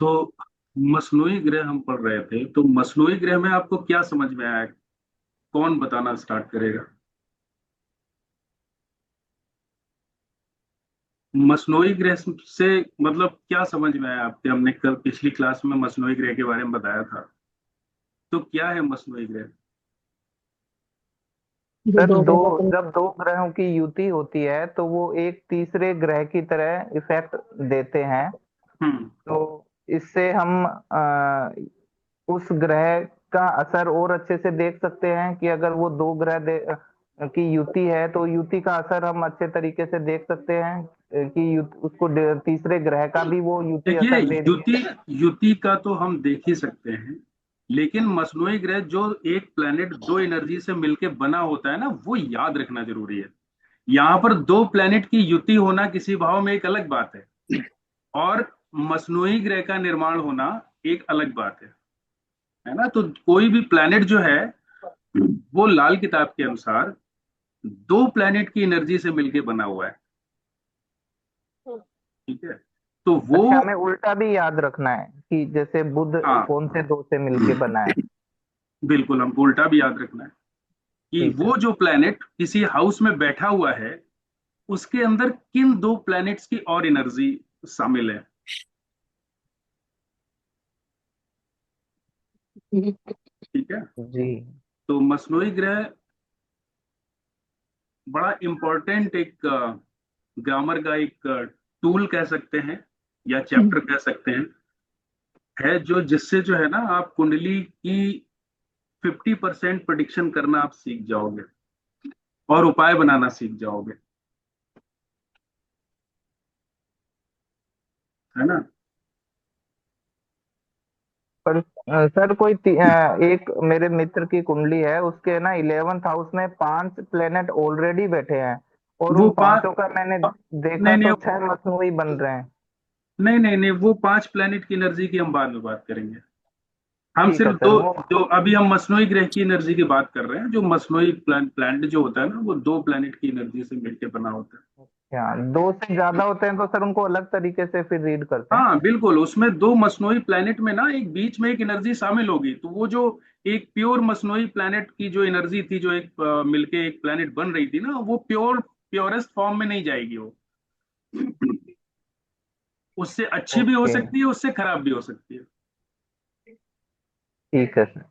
तो मसनूई ग्रह हम पढ़ रहे थे, तो मसनूई ग्रह में आपको क्या समझ में आया? कौन बताना स्टार्ट करेगा? मसनूई ग्रह से मतलब क्या समझ में आया आपके? हमने कल पिछली क्लास में मसनूई ग्रह के बारे में बताया था। तो क्या है मसनूई ग्रह? जो सर दो दो, ग्रहों जब दो ग्रहों की युति होती है तो वो एक तीसरे ग्रह की तरह इफेक्ट देते हैं। हम्म। तो इससे हम उस ग्रह का असर और अच्छे से देख सकते हैं कि अगर वो दो की युति है तो युति का असर हम अच्छे तरीके से देख सकते हैं कि उसको तीसरे ग्रह का भी वो युति देखिए, असर दे रही है। युति युति का तो हम देख ही सकते हैं, लेकिन मसनूई ग्रह जो एक प्लेनेट दो एनर्जी से मिलके बना होता है ना, वो याद रखना जरूरी है। यहाँ पर दो प्लेनेट की युति होना किसी भाव में एक अलग बात है, और मसनूई ग्रह का निर्माण होना एक अलग बात है ना? तो कोई भी प्लेनेट जो है, वो लाल किताब के अनुसार दो प्लेनेट की एनर्जी से मिलके बना हुआ है। ठीक है? तो वो, अच्छा, हमें उल्टा भी याद रखना है कि जैसे बुध हाँ, कौन से दो से मिलके बना है। बिल्कुल हमको उल्टा भी याद रखना है कि ठीक है। वो जो प्लेनेट किसी हाउस में बैठा हुआ है, उसके अंदर किन दो प्लैनेट्स की और एनर्जी शामिल है। ठीक है? जी। तो मसनोई ग्रह बड़ा इंपॉर्टेंट एक ग्रामर का एक टूल कह सकते हैं, या चैप्टर कह सकते हैं, है जो जिससे जो है ना, आप कुंडली की 50% प्रिडिक्शन करना आप सीख जाओगे, और उपाय बनाना सीख जाओगे। है ना? पर सर एक मेरे मित्र की कुंडली है, उसके ना 11th हाउस में 5 प्लेनेट ऑलरेडी बैठे हैं और वो उन पांच, पांचों का मैंने देखा नहीं नहीं, तो 6 मसनूई बन रहे हैं। नहीं नहीं नहीं, वो 5 प्लैनेट की एनर्जी की हम बाद में बात करेंगे। हम ठीक है सिर्फ सर। दो, वो जो अभी हम मसनोई ग्रह की एनर्जी की बात कर रहे हैं, जो मसनोई प्लैनेट जो होता है ना, वो दो प्लैनेट की एनर्जी से मिलकर बना होता है। क्या दो से ज्यादा होते हैं तो सर उनको अलग तरीके से फिर रीड करते हैं। हाँ बिल्कुल, उसमें दो मसनोई प्लैनेट में ना एक बीच में एक एनर्जी शामिल होगी, तो वो जो एक प्योर मसनोई प्लैनेट की जो एनर्जी थी, जो एक मिलके एक प्लैनेट बन रही थी ना, वो प्योरेस्ट फॉर्म में नहीं जाएगी वो। उससे अच्छी भी हो ओके। सकती है, उससे खराब भी हो सकती है। ठीक है सर।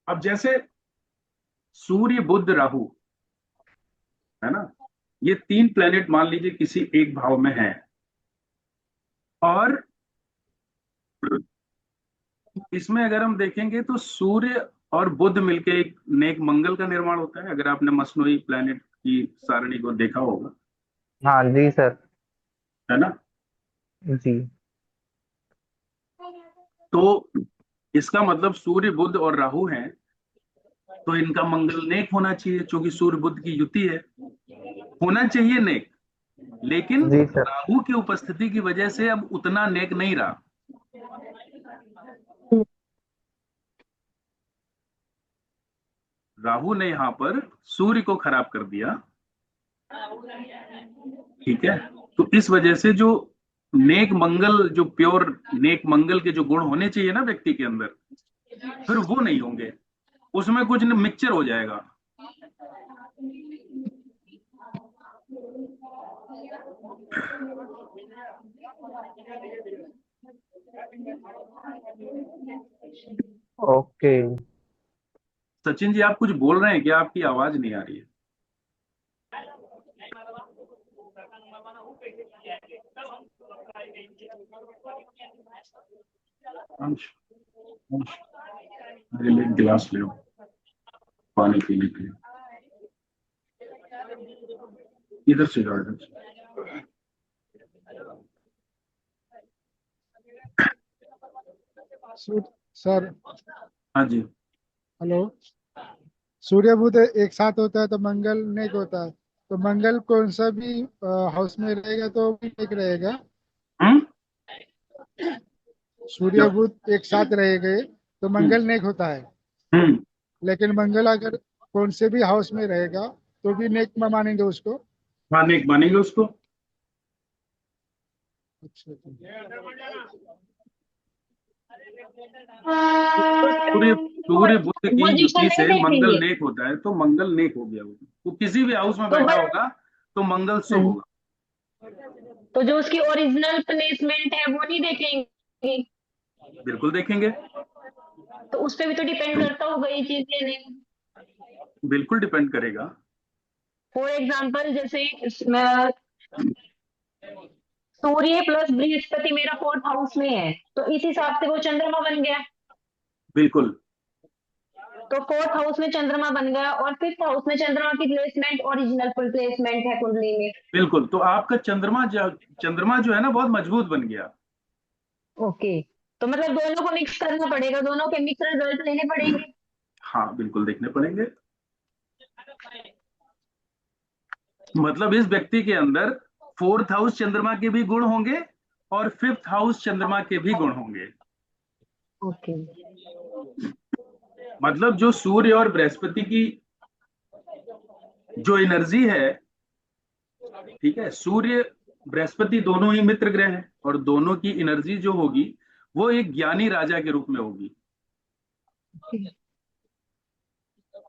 अब जैसे सूर्य बुध राहु, है ना, ये तीन प्लेनेट मान लीजिए किसी एक भाव में है, और इसमें अगर हम देखेंगे तो सूर्य और बुध मिलके एक नेक मंगल का निर्माण होता है, अगर आपने मसनोई प्लेनेट की सारणी को देखा होगा। हाँ जी सर। है ना? जी। तो इसका मतलब सूर्य बुध और राहु हैं, तो इनका मंगल नेक होना चाहिए, क्योंकि सूर्य बुध की युति है, होना चाहिए नेक। लेकिन जी सर। राहु की उपस्थिति की वजह से अब उतना नेक नहीं रहा। राहु ने यहां पर सूर्य को खराब कर दिया। ठीक है? तो इस वजह से जो नेक मंगल, जो प्योर नेक मंगल के जो गुण होने चाहिए ना व्यक्ति के अंदर, फिर वो नहीं होंगे, उसमें कुछ मिक्सचर हो जाएगा। ओके। सचिन जी, आप कुछ बोल रहे हैं क्या? आपकी आवाज नहीं आ रही है। अंश, अंश, मेरे लिए एक गिलास ले आओ, पानी पीने के लिए। इधर से जाओ, इधर से। सर, हाँ जी। हेलो। सूर्य बुध एक साथ होता है तो मंगल नेक होता है। तो मंगल कौन सा भी हाउस में रहेगा तो भी नेक रहेगा। हम्म। क्या? सूर्य बुध एक साथ रहेंगे तो हम्म। मंगल नेक होता है। हम्म। लेकिन मंगल अगर कौन से भी हाउस में रहेगा तो भी नेक मानेंगे उसको। हाँ, नेक मानेंगे उसको। अच्छा अच्छा। सूर्य सूर्य बुध की पोजीशन युति नहीं से मंगल देखेंगे। नेक होता है, तो मंगल नेक हो गया वो किसी भी हाउस में तो बैठा बट होगा तो मंगल शुभ हाँ, होगा। तो जो उसकी ओरिजिनल प्लेसमेंट है वो नहीं देखेंगे। बिल्कुल देखेंगे। तो उस पे भी तो डिपेंड करता होगा ये चीज या नहीं। बिल्कुल डिपेंड करेगा। फॉर एग्जाम्पल जैसे मैं सूर्य प्लस बृहस्पति मेरा 4th हाउस में है, तो इस हिसाब से वो चंद्रमा बन गया। बिल्कुल तो 4th हाउस में चंद्रमा बन गया और 5th हाउस में चंद्रमा की प्लेसमेंट ओरिजिनल प्लेसमेंट है कुंडली में। बिल्कुल, तो आपका चंद्रमा जो है ना बहुत मजबूत बन गया। ओके, तो मतलब दोनों को मिक्स करना पड़ेगा, दोनों के मिक्स रिजल्ट लेने पड़ेंगे। हाँ बिल्कुल देखने पड़ेंगे। मतलब इस व्यक्ति के अंदर 4th हाउस चंद्रमा के भी गुण होंगे और 5th हाउस चंद्रमा के भी गुण होंगे। ओके। मतलब जो सूर्य और बृहस्पति की जो एनर्जी है, ठीक है, सूर्य बृहस्पति दोनों ही मित्र ग्रह हैं और दोनों की एनर्जी जो होगी वो एक ज्ञानी राजा के रूप में होगी।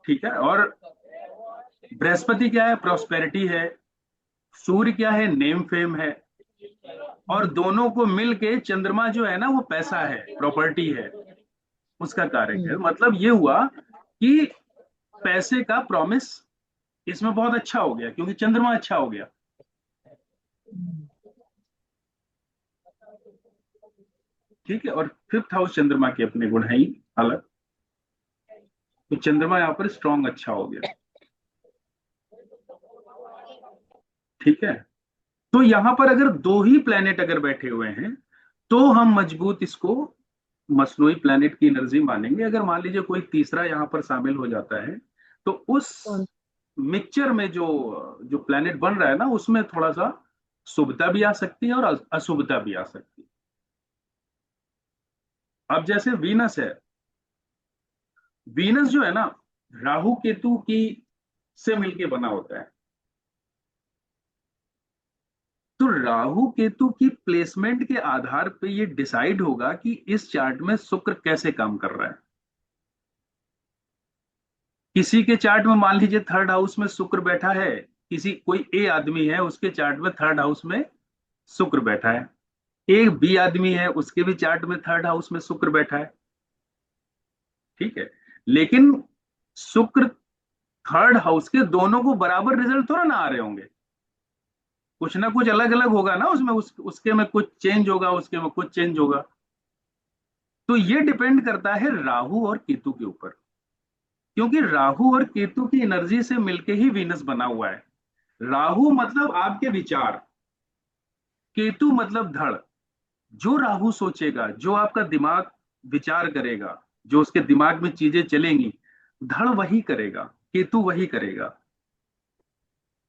ठीक है, और बृहस्पति क्या है, प्रॉस्पेरिटी है। सूर्य क्या है, नेम फेम है। और दोनों को मिलके चंद्रमा जो है ना वो पैसा है, प्रॉपर्टी है, उसका कारक है। मतलब ये हुआ कि पैसे का प्रॉमिस इसमें बहुत अच्छा हो गया क्योंकि चंद्रमा अच्छा हो गया। ठीक है, और 5th हाउस चंद्रमा के अपने गुण है ही अलग, तो चंद्रमा यहाँ पर स्ट्रांग अच्छा हो गया। ठीक है, तो यहां पर अगर दो ही प्लेनेट अगर बैठे हुए हैं तो हम मजबूत इसको मसनोई प्लेनेट की एनर्जी मानेंगे। अगर मान लीजिए कोई तीसरा यहां पर शामिल हो जाता है तो उस मिक्सचर में जो जो प्लेनेट बन रहा है ना उसमें थोड़ा सा शुभता भी आ सकती है और अशुभता भी आ सकती है। अब जैसे वीनस है, वीनस जो है ना राहु केतु की से मिलके बना होता है। तो राहु केतु की प्लेसमेंट के आधार पे ये डिसाइड होगा कि इस चार्ट में शुक्र कैसे काम कर रहा है। किसी के चार्ट में मान लीजिए 3rd हाउस में शुक्र बैठा है, किसी कोई ए आदमी है उसके चार्ट में 3rd हाउस में शुक्र बैठा है। एक बी आदमी है उसके भी चार्ट में 3rd हाउस में शुक्र बैठा है। ठीक है, लेकिन शुक्र 3rd हाउस के दोनों को बराबर रिजल्ट थोड़ा ना आ रहे होंगे, कुछ ना कुछ अलग अलग होगा ना उसमें, उसके में कुछ चेंज होगा, उसके में कुछ चेंज होगा। तो ये डिपेंड करता है राहु और केतु के ऊपर, क्योंकि राहु और केतु की एनर्जी से मिलके ही वीनस बना हुआ है। राहु मतलब आपके विचार, केतु मतलब धड़। जो राहु सोचेगा, जो आपका दिमाग विचार करेगा, जो उसके दिमाग में चीजें चलेंगी, धड़ वही करेगा, केतु वही करेगा।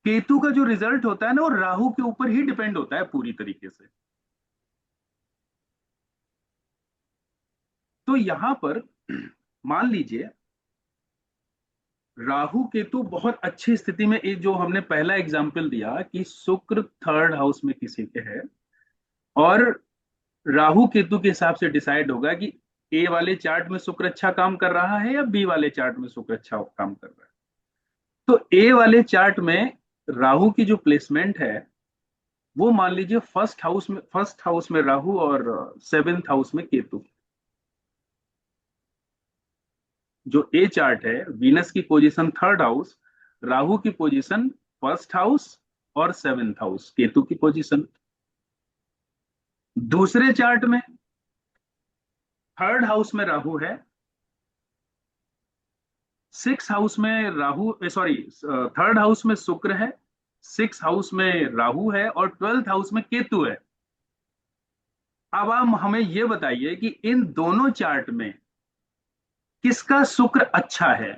केतु का जो रिजल्ट होता है ना वो राहु के ऊपर ही डिपेंड होता है पूरी तरीके से। तो यहां पर मान लीजिए राहु केतु बहुत अच्छी स्थिति में, एक जो हमने पहला एग्जाम्पल दिया कि शुक्र 3rd हाउस में किसी के है और राहु केतु के हिसाब से डिसाइड होगा कि ए वाले चार्ट में शुक्र अच्छा काम कर रहा है या बी वाले चार्ट में शुक्र अच्छा काम कर रहा है। तो ए वाले चार्ट में राहु की जो प्लेसमेंट है वो मान लीजिए फर्स्ट हाउस में राहु और 7th हाउस में केतु। जो ए चार्ट है, वीनस की पोजीशन 3rd हाउस, राहु की पोजीशन 1st हाउस और 7th हाउस, केतु की पोजीशन। दूसरे चार्ट में 3rd हाउस में राहु है, 6th हाउस में राहु, सॉरी 3rd हाउस में शुक्र है, 6th हाउस में राहु है और 12th हाउस में केतु है। अब आप हमें यह बताइए कि इन दोनों चार्ट में किसका शुक्र अच्छा है।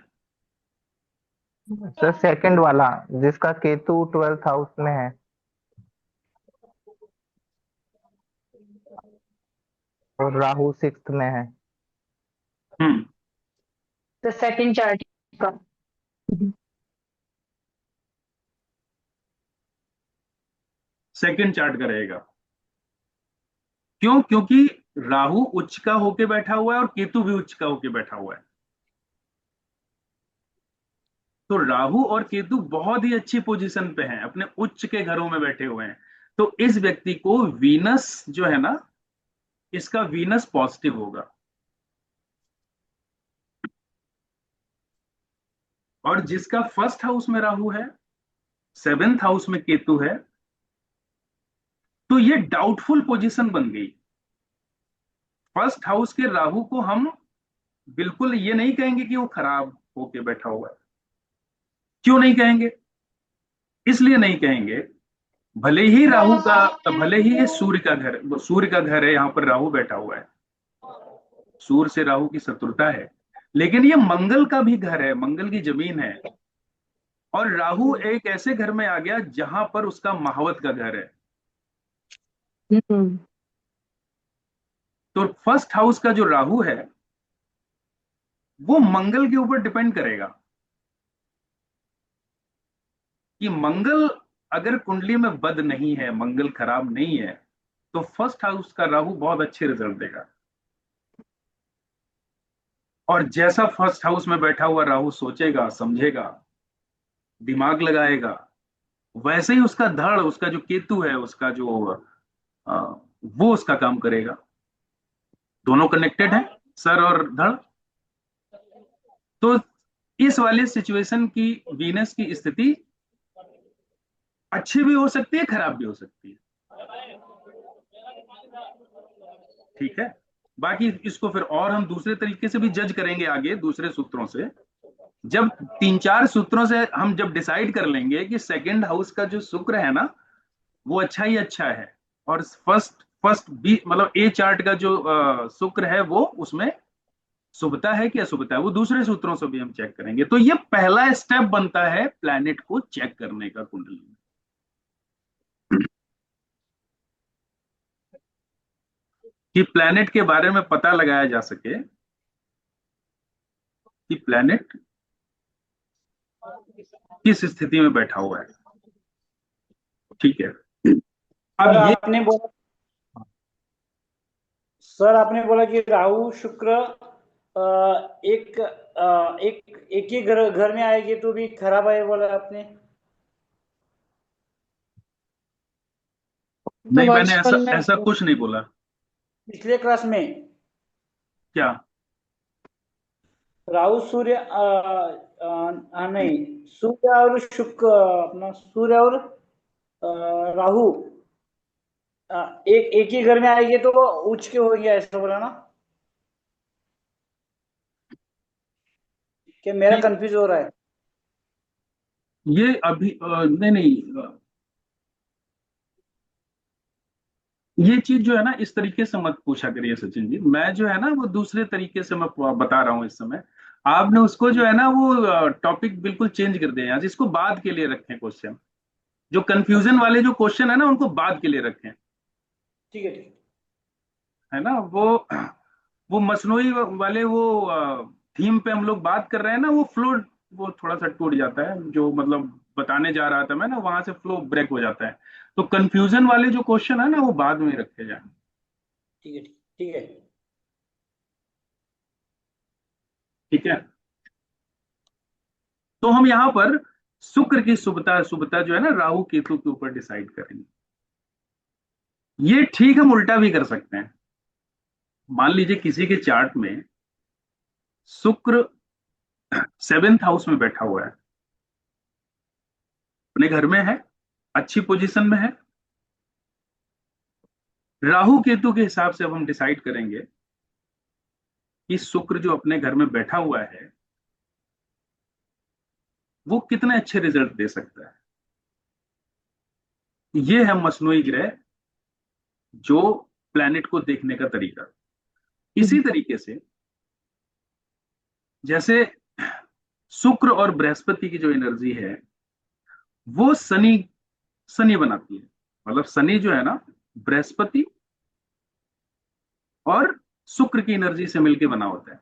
सर सेकंड वाला, जिसका केतु 12th हाउस में है और राहु 6th में है। हम्म, तो सेकंड चार्ट का सेकंड चार्ट का रहेगा। क्यों? क्योंकि राहु उच्च का होके बैठा हुआ है और केतु भी उच्च का होके बैठा हुआ है। तो राहु और केतु बहुत ही अच्छी पोजीशन पे हैं, अपने उच्च के घरों में बैठे हुए हैं। तो इस व्यक्ति को वीनस जो है ना, इसका वीनस पॉजिटिव होगा। और जिसका फर्स्ट हाउस में राहु है, सेवेंथ हाउस में केतु है, तो ये डाउटफुल पोजीशन बन गई। फर्स्ट हाउस के राहु को हम बिल्कुल ये नहीं कहेंगे कि वो खराब होके बैठा हुआ है। क्यों नहीं कहेंगे? इसलिए नहीं कहेंगे, भले ही राहु का, भले ही ये सूर्य का घर है, यहाँ पर राहु बैठा हुआ है, सूर्य से राहु की शत्रुता है, लेकिन ये मंगल का भी घर है, मंगल की जमीन है। और राहु एक ऐसे घर में आ गया जहां पर उसका महावत का घर है। हम्म। तो फर्स्ट हाउस का जो राहु है वो मंगल के ऊपर डिपेंड करेगा कि मंगल अगर कुंडली में बद नहीं है, मंगल खराब नहीं है, तो फर्स्ट हाउस का राहु बहुत अच्छे रिजल्ट देगा। और जैसा फर्स्ट हाउस में बैठा हुआ राहु सोचेगा, समझेगा, दिमाग लगाएगा, वैसे ही उसका धड़, उसका जो केतु है, उसका जो अ, वो उसका काम करेगा। दोनों कनेक्टेड है, सर और धड़। तो इस वाली सिचुएशन की वीनस की स्थिति अच्छी भी हो सकती है, खराब भी हो सकती है। ठीक है। बाकी इसको फिर और हम दूसरे तरीके से भी जज करेंगे आगे, दूसरे सूत्रों से। जब तीन चार सूत्रों से हम जब डिसाइड कर लेंगे कि सेकंड हाउस का जो शुक्र है ना, वो अच्छा ही अच्छा है, और फर्स्ट फर्स्ट बी मतलब ए चार्ट का जो शुक्र है, वो उसमें शुभता है कि अशुभता है, वो दूसरे सूत्रों से भी हम चेक करेंगे। तो ये पहला स्टेप बनता है प्लैनेट को चेक करने का कुंडली में, कि प्लैनेट के बारे में पता लगाया जा सके कि प्लैनेट किस स्थिति में बैठा हुआ है। ठीक है। अब सर ये आपने बोला सर आपने बोला कि राहु शुक्र एक ही घर में आएगी तो भी खराब है बोला आपने। नहीं, तो मैंने ऐसा बचपन में ऐसा कुछ नहीं बोला। पिछले क्लास में क्या? राहु सूर्य नहीं, सूर्य और शुक्र, अपना सूर्य और राहु एक ही घर में आएंगे तो वो उच्च के हो गया, ऐसा बोला ना? कि मेरा कंफ्यूज हो रहा है। ये अभी नहीं नहीं, ये चीज जो है ना, इस तरीके से मत पूछा करिए सचिन जी। मैं जो है ना वो दूसरे तरीके से मैं बता रहा हूँ इस समय। आपने उसको जो है ना वो टॉपिक बिल्कुल चेंज कर दिया यहाँ से। इसको बाद के लिए रखें क्वेश्चन, जो कंफ्यूजन वाले जो क्वेश्चन है ना उनको बाद के लिए रखें। ठीक है, ठीक है ना, वो मसनोई वाले वो थीम पे हम लोग बात कर रहे हैं ना, वो फ्लो वो थोड़ा सा टूट जाता है, जो मतलब बताने जा रहा था मैं ना, वहां से फ्लो ब्रेक हो जाता है। तो कंफ्यूजन वाले जो क्वेश्चन है ना वो बाद में रखे जाए। ठीक है, ठीक है। ठीक है। तो हम यहाँ पर शुक्र की शुभता शुभता जो है ना राहु केतु के ऊपर डिसाइड करेंगे। ये ठीक हम उल्टा भी कर सकते हैं। मान लीजिए किसी के चार्ट में शुक्र सेवेंथ हाउस में बैठा हुआ है, अपने घर में है, अच्छी पोजीशन में है। राहु केतु के हिसाब से अब हम डिसाइड करेंगे कि शुक्र जो अपने घर में बैठा हुआ है वो कितने अच्छे रिजल्ट दे सकता है। ये है मसनोई ग्रह जो प्लैनेट को देखने का तरीका। इसी तरीके से जैसे शुक्र और बृहस्पति की जो एनर्जी है वो शनि शनि बनाती है। मतलब शनि जो है ना बृहस्पति और शुक्र की एनर्जी से मिलकर बना होता है।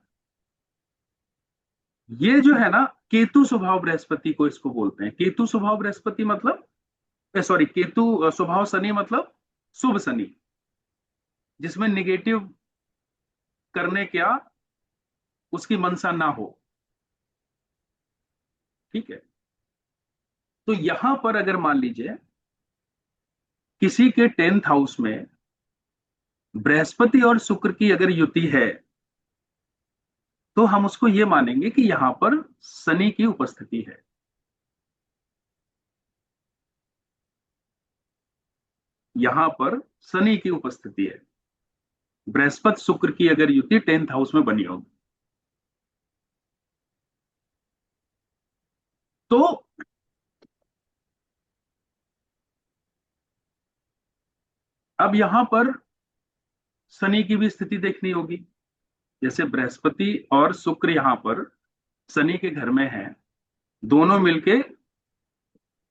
ये जो है ना केतु स्वभाव बृहस्पति को इसको बोलते हैं। केतु स्वभाव बृहस्पति मतलब, सॉरी, केतु स्वभाव शनि मतलब शुभ शनि। जिसमें निगेटिव करने क्या उसकी मंशा ना हो। ठीक है। तो यहां पर अगर मान लीजिए किसी के 10th हाउस में बृहस्पति और शुक्र की अगर युति है, तो हम उसको ये मानेंगे कि यहां पर शनि की उपस्थिति है। यहां पर शनि की उपस्थिति है, बृहस्पति शुक्र की अगर युति 10th हाउस में बनी होगी। तो अब यहां पर शनि की भी स्थिति देखनी होगी। जैसे बृहस्पति और शुक्र यहां पर शनि के घर में है, दोनों मिलके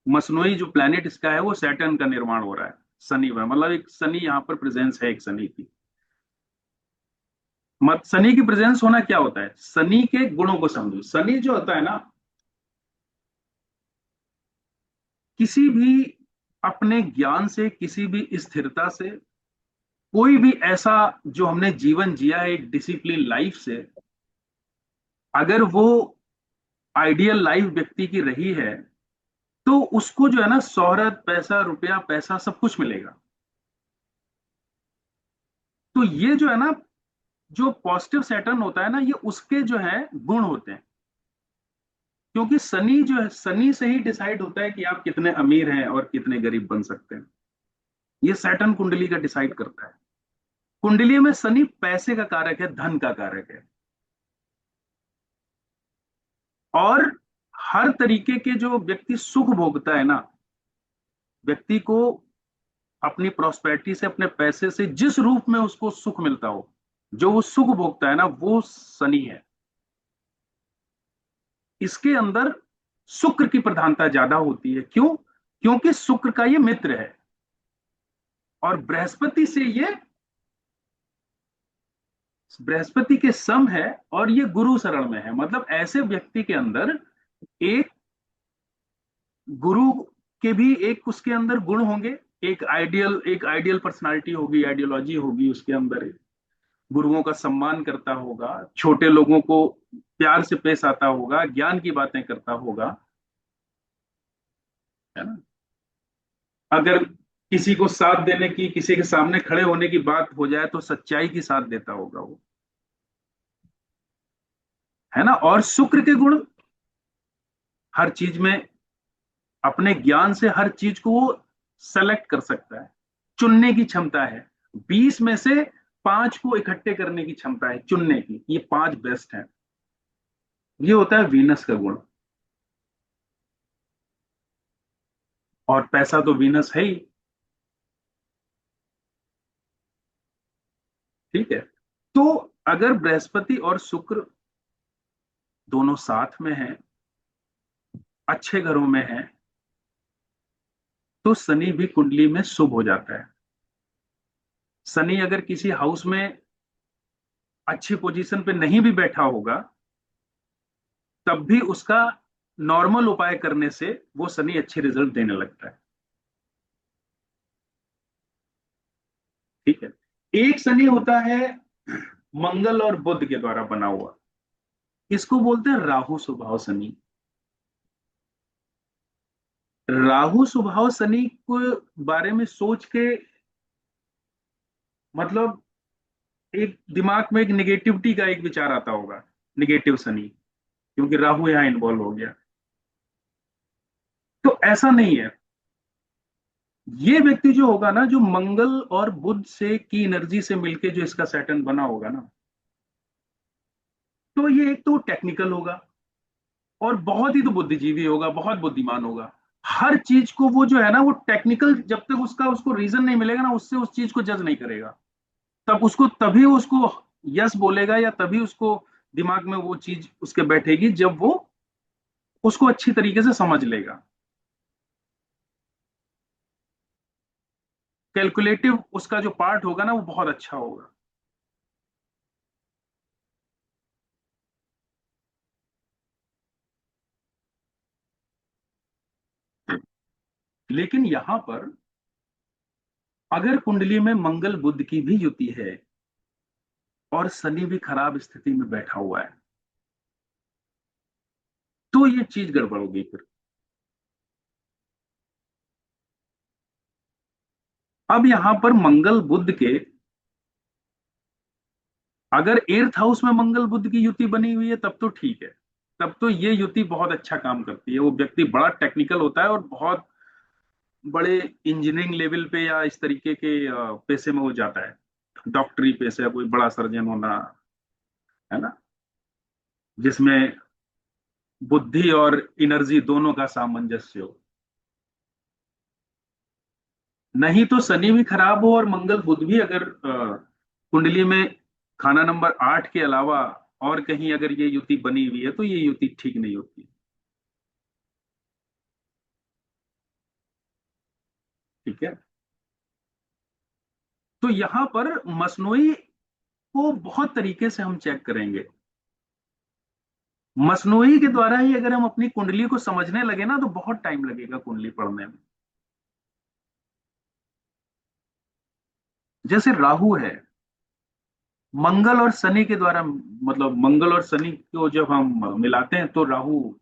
मसनोई जो प्लैनेट इसका है वो सैटर्न का निर्माण हो रहा है शनि में, मतलब एक शनि यहां पर प्रेजेंस है, एक शनि की। मत शनि की प्रेजेंस होना क्या होता है, शनि के गुणों को समझो। शनि जो होता है ना, किसी भी अपने ज्ञान से, किसी भी स्थिरता से, कोई भी ऐसा जो हमने जीवन जिया है एक डिसिप्लिन लाइफ से, अगर वो आइडियल लाइफ व्यक्ति की रही है, तो उसको जो है ना शोहरत, पैसा, रुपया, पैसा सब कुछ मिलेगा। तो ये जो है ना, जो पॉजिटिव सैटर्न होता है ना, ये उसके जो है गुण होते हैं। क्योंकि शनि जो है, शनि से ही डिसाइड होता है कि आप कितने अमीर हैं और कितने गरीब बन सकते हैं। ये सैटर्न कुंडली का डिसाइड करता है। कुंडली में शनि पैसे का कारक है, धन का कारक है। और हर तरीके के जो व्यक्ति सुख भोगता है ना, व्यक्ति को अपनी प्रॉस्पेरिटी से, अपने पैसे से जिस रूप में उसको सुख मिलता हो, जो वो सुख भोगता है ना, वो शनि है। इसके अंदर शुक्र की प्रधानता ज्यादा होती है। क्यों? क्योंकि शुक्र का ये मित्र है और बृहस्पति से ये, बृहस्पति के सम है और ये गुरु शरण में है। मतलब ऐसे व्यक्ति के अंदर एक गुरु के भी एक उसके अंदर गुण होंगे, एक आइडियल पर्सनालिटी होगी, आइडियोलॉजी होगी उसके अंदर। गुरुओं का सम्मान करता होगा, छोटे लोगों को प्यार से पेश आता होगा, ज्ञान की बातें करता होगा, है ना। अगर किसी को साथ देने की, किसी के सामने खड़े होने की बात हो जाए तो सच्चाई की साथ देता होगा वो, है ना। और शुक्र के गुण, हर चीज में अपने ज्ञान से हर चीज को वो सेलेक्ट कर सकता है, चुनने की क्षमता है। 20 में से 5 को इकट्ठे करने की क्षमता है, चुनने की, ये 5 बेस्ट हैं। ये होता है वीनस का गुण। और पैसा तो वीनस है ही। ठीक है। तो अगर बृहस्पति और शुक्र दोनों साथ में हैं, अच्छे घरों में हैं, तो शनि भी कुंडली में शुभ हो जाता है। शनि अगर किसी हाउस में अच्छी पोजीशन पे नहीं भी बैठा होगा, तब भी उसका नॉर्मल उपाय करने से वो शनि अच्छे रिजल्ट देने लगता है। ठीक है। एक शनि होता है मंगल और बुध के द्वारा बना हुआ, इसको बोलते हैं राहु स्वभाव शनि। राहु स्वभाव शनि को बारे में सोच के, मतलब एक दिमाग में एक निगेटिविटी का एक विचार आता होगा, निगेटिव शनि, क्योंकि राहु यहां इन्वॉल्व हो गया। तो ऐसा नहीं है। ये व्यक्ति जो होगा ना, जो मंगल और बुध से की एनर्जी से मिलके जो इसका सैटर्न बना होगा ना, तो ये एक तो टेक्निकल होगा और बहुत ही तो बुद्धिजीवी होगा, बहुत बुद्धिमान होगा। हर चीज को वो जो है ना, वो टेक्निकल, जब तक उसका उसको रीजन नहीं मिलेगा ना, उससे उस चीज को जज नहीं करेगा। तब उसको, तभी उसको यस बोलेगा, या तभी उसको दिमाग में वो चीज उसके बैठेगी जब वो उसको अच्छी तरीके से समझ लेगा। कैलकुलेटिव उसका जो पार्ट होगा ना, वो बहुत अच्छा होगा। लेकिन यहां पर अगर कुंडली में मंगल बुध की भी युति है और शनि भी खराब स्थिति में बैठा हुआ है, तो ये चीज गड़बड़ होगी फिर। अब यहां पर मंगल बुध के, अगर 8th हाउस में मंगल बुध की युति बनी हुई है तब तो ठीक है, तब तो ये युति बहुत अच्छा काम करती है। वो व्यक्ति बड़ा टेक्निकल होता है और बहुत बड़े इंजीनियरिंग लेवल पे या इस तरीके के पेशे में हो जाता है, डॉक्टरी पेशे या कोई बड़ा सर्जन होना, है ना, जिसमें बुद्धि और एनर्जी दोनों का सामंजस्य हो। नहीं तो शनि भी खराब हो और मंगल बुध भी अगर कुंडली में खाना नंबर 8 के अलावा और कहीं अगर ये युति बनी हुई है तो ये युति ठीक नहीं होती। ठीक है, तो यहां पर मसनोई को बहुत तरीके से हम चेक करेंगे। मसनोई के द्वारा ही अगर हम अपनी कुंडली को समझने लगे ना तो बहुत टाइम लगेगा कुंडली पढ़ने में। जैसे राहु है, मंगल और शनि के द्वारा, मतलब मंगल और शनि को जब हम मिलाते हैं तो राहु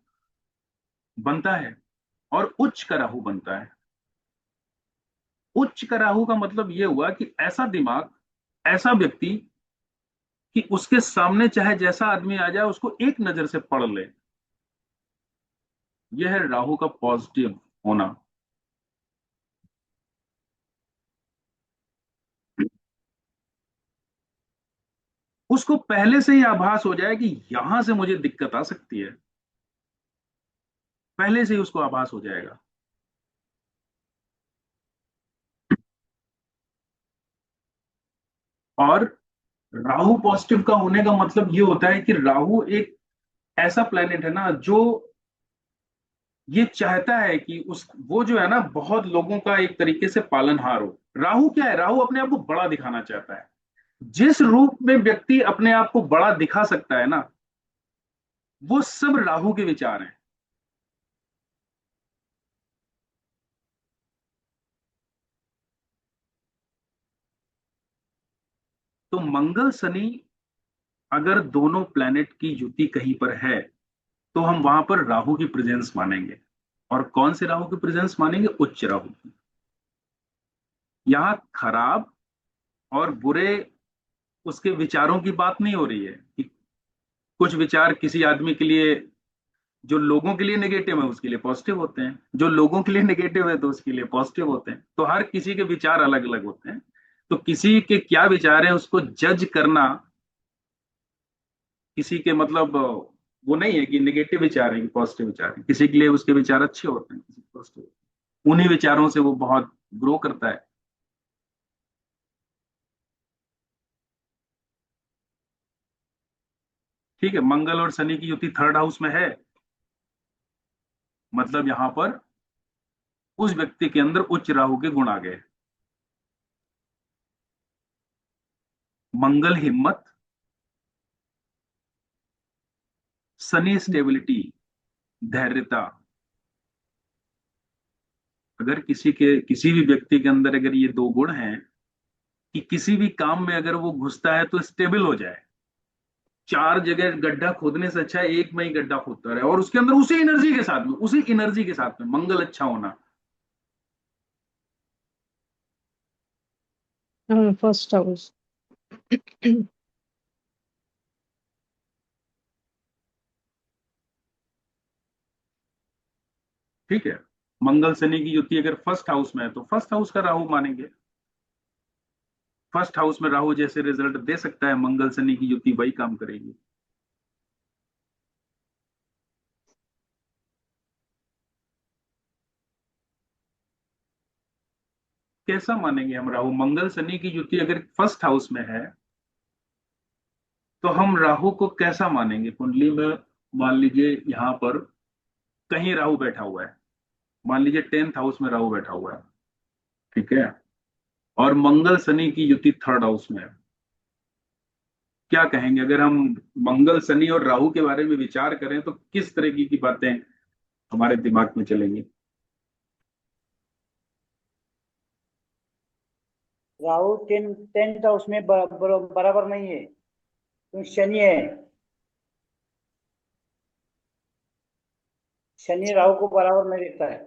बनता है और उच्च का राहु बनता है। उच्च का राहु का मतलब यह हुआ कि ऐसा दिमाग, ऐसा व्यक्ति कि उसके सामने चाहे जैसा आदमी आ जाए उसको एक नजर से पढ़ ले। यह है राहु का पॉजिटिव होना। उसको पहले से ही आभास हो जाए कि यहां से मुझे दिक्कत आ सकती है, पहले से ही उसको आभास हो जाएगा। और राहु पॉजिटिव का होने का मतलब ये होता है कि राहु एक ऐसा प्लेनेट है ना जो ये चाहता है कि उस वो जो है ना बहुत लोगों का एक तरीके से पालनहार हो। राहु क्या है, राहु अपने आप को बड़ा दिखाना चाहता है। जिस रूप में व्यक्ति अपने आप को बड़ा दिखा सकता है ना, वो सब राहु के विचार हैं। तो मंगल शनि अगर दोनों प्लेनेट की युति कहीं पर है तो हम वहां पर राहु की प्रेजेंस मानेंगे। और कौन से राहु की प्रेजेंस मानेंगे? उच्च राहु की। यहां खराब और बुरे उसके विचारों की बात नहीं हो रही है कि कुछ विचार किसी आदमी के लिए, जो लोगों के लिए नेगेटिव है उसके लिए पॉजिटिव होते हैं, जो लोगों के लिए नेगेटिव है तो उसके लिए पॉजिटिव होते हैं। तो हर किसी के विचार अलग अलग होते हैं। तो किसी के क्या विचार हैं उसको जज करना, किसी के मतलब वो नहीं है कि नेगेटिव विचार है कि पॉजिटिव विचार है। किसी के लिए उसके विचार अच्छे होते हैं, किसी पॉजिटिव, उन्हीं विचारों से वो बहुत ग्रो करता है। ठीक है, मंगल और शनि की युति 3rd हाउस में है, मतलब यहां पर उस व्यक्ति के अंदर उच्च राहु के गुण आ गए। मंगल हिम्मत, शनि स्टेबिलिटी, धैर्यता। अगर किसी भी व्यक्ति के अंदर अगर ये दो गुण हैं कि किसी भी काम में अगर वो घुसता है तो स्टेबल हो जाए, 4 जगह गड्ढा खोदने से अच्छा है एक में ही गड्ढा खोदता रहे, और उसके अंदर उसी एनर्जी के साथ में मंगल अच्छा होना। हाँ, फर्स्ट हाउस। ठीक है, मंगल शनि की युति अगर 1st हाउस में है तो 1st हाउस का राहु मानेंगे। 1st हाउस में राहु जैसे रिजल्ट दे सकता है, मंगल शनि की युति वही काम करेगी। कैसा मानेंगे हम राहु? मंगल शनि की युति अगर 1st हाउस में है तो हम राहु को कैसा मानेंगे कुंडली में? मान लीजिए यहां पर कहीं राहु बैठा हुआ है, मान लीजिए 10th हाउस में राहु बैठा हुआ है, ठीक है, और मंगल शनि की युति 3rd हाउस में है। क्या कहेंगे अगर हम मंगल शनि और राहु के बारे में विचार करें तो किस तरह की बातें हमारे दिमाग में चलेंगी? राहु 10th हाउस में बराबर नहीं है, तो शनि है। शनि राहु को बराबर नहीं देखता है।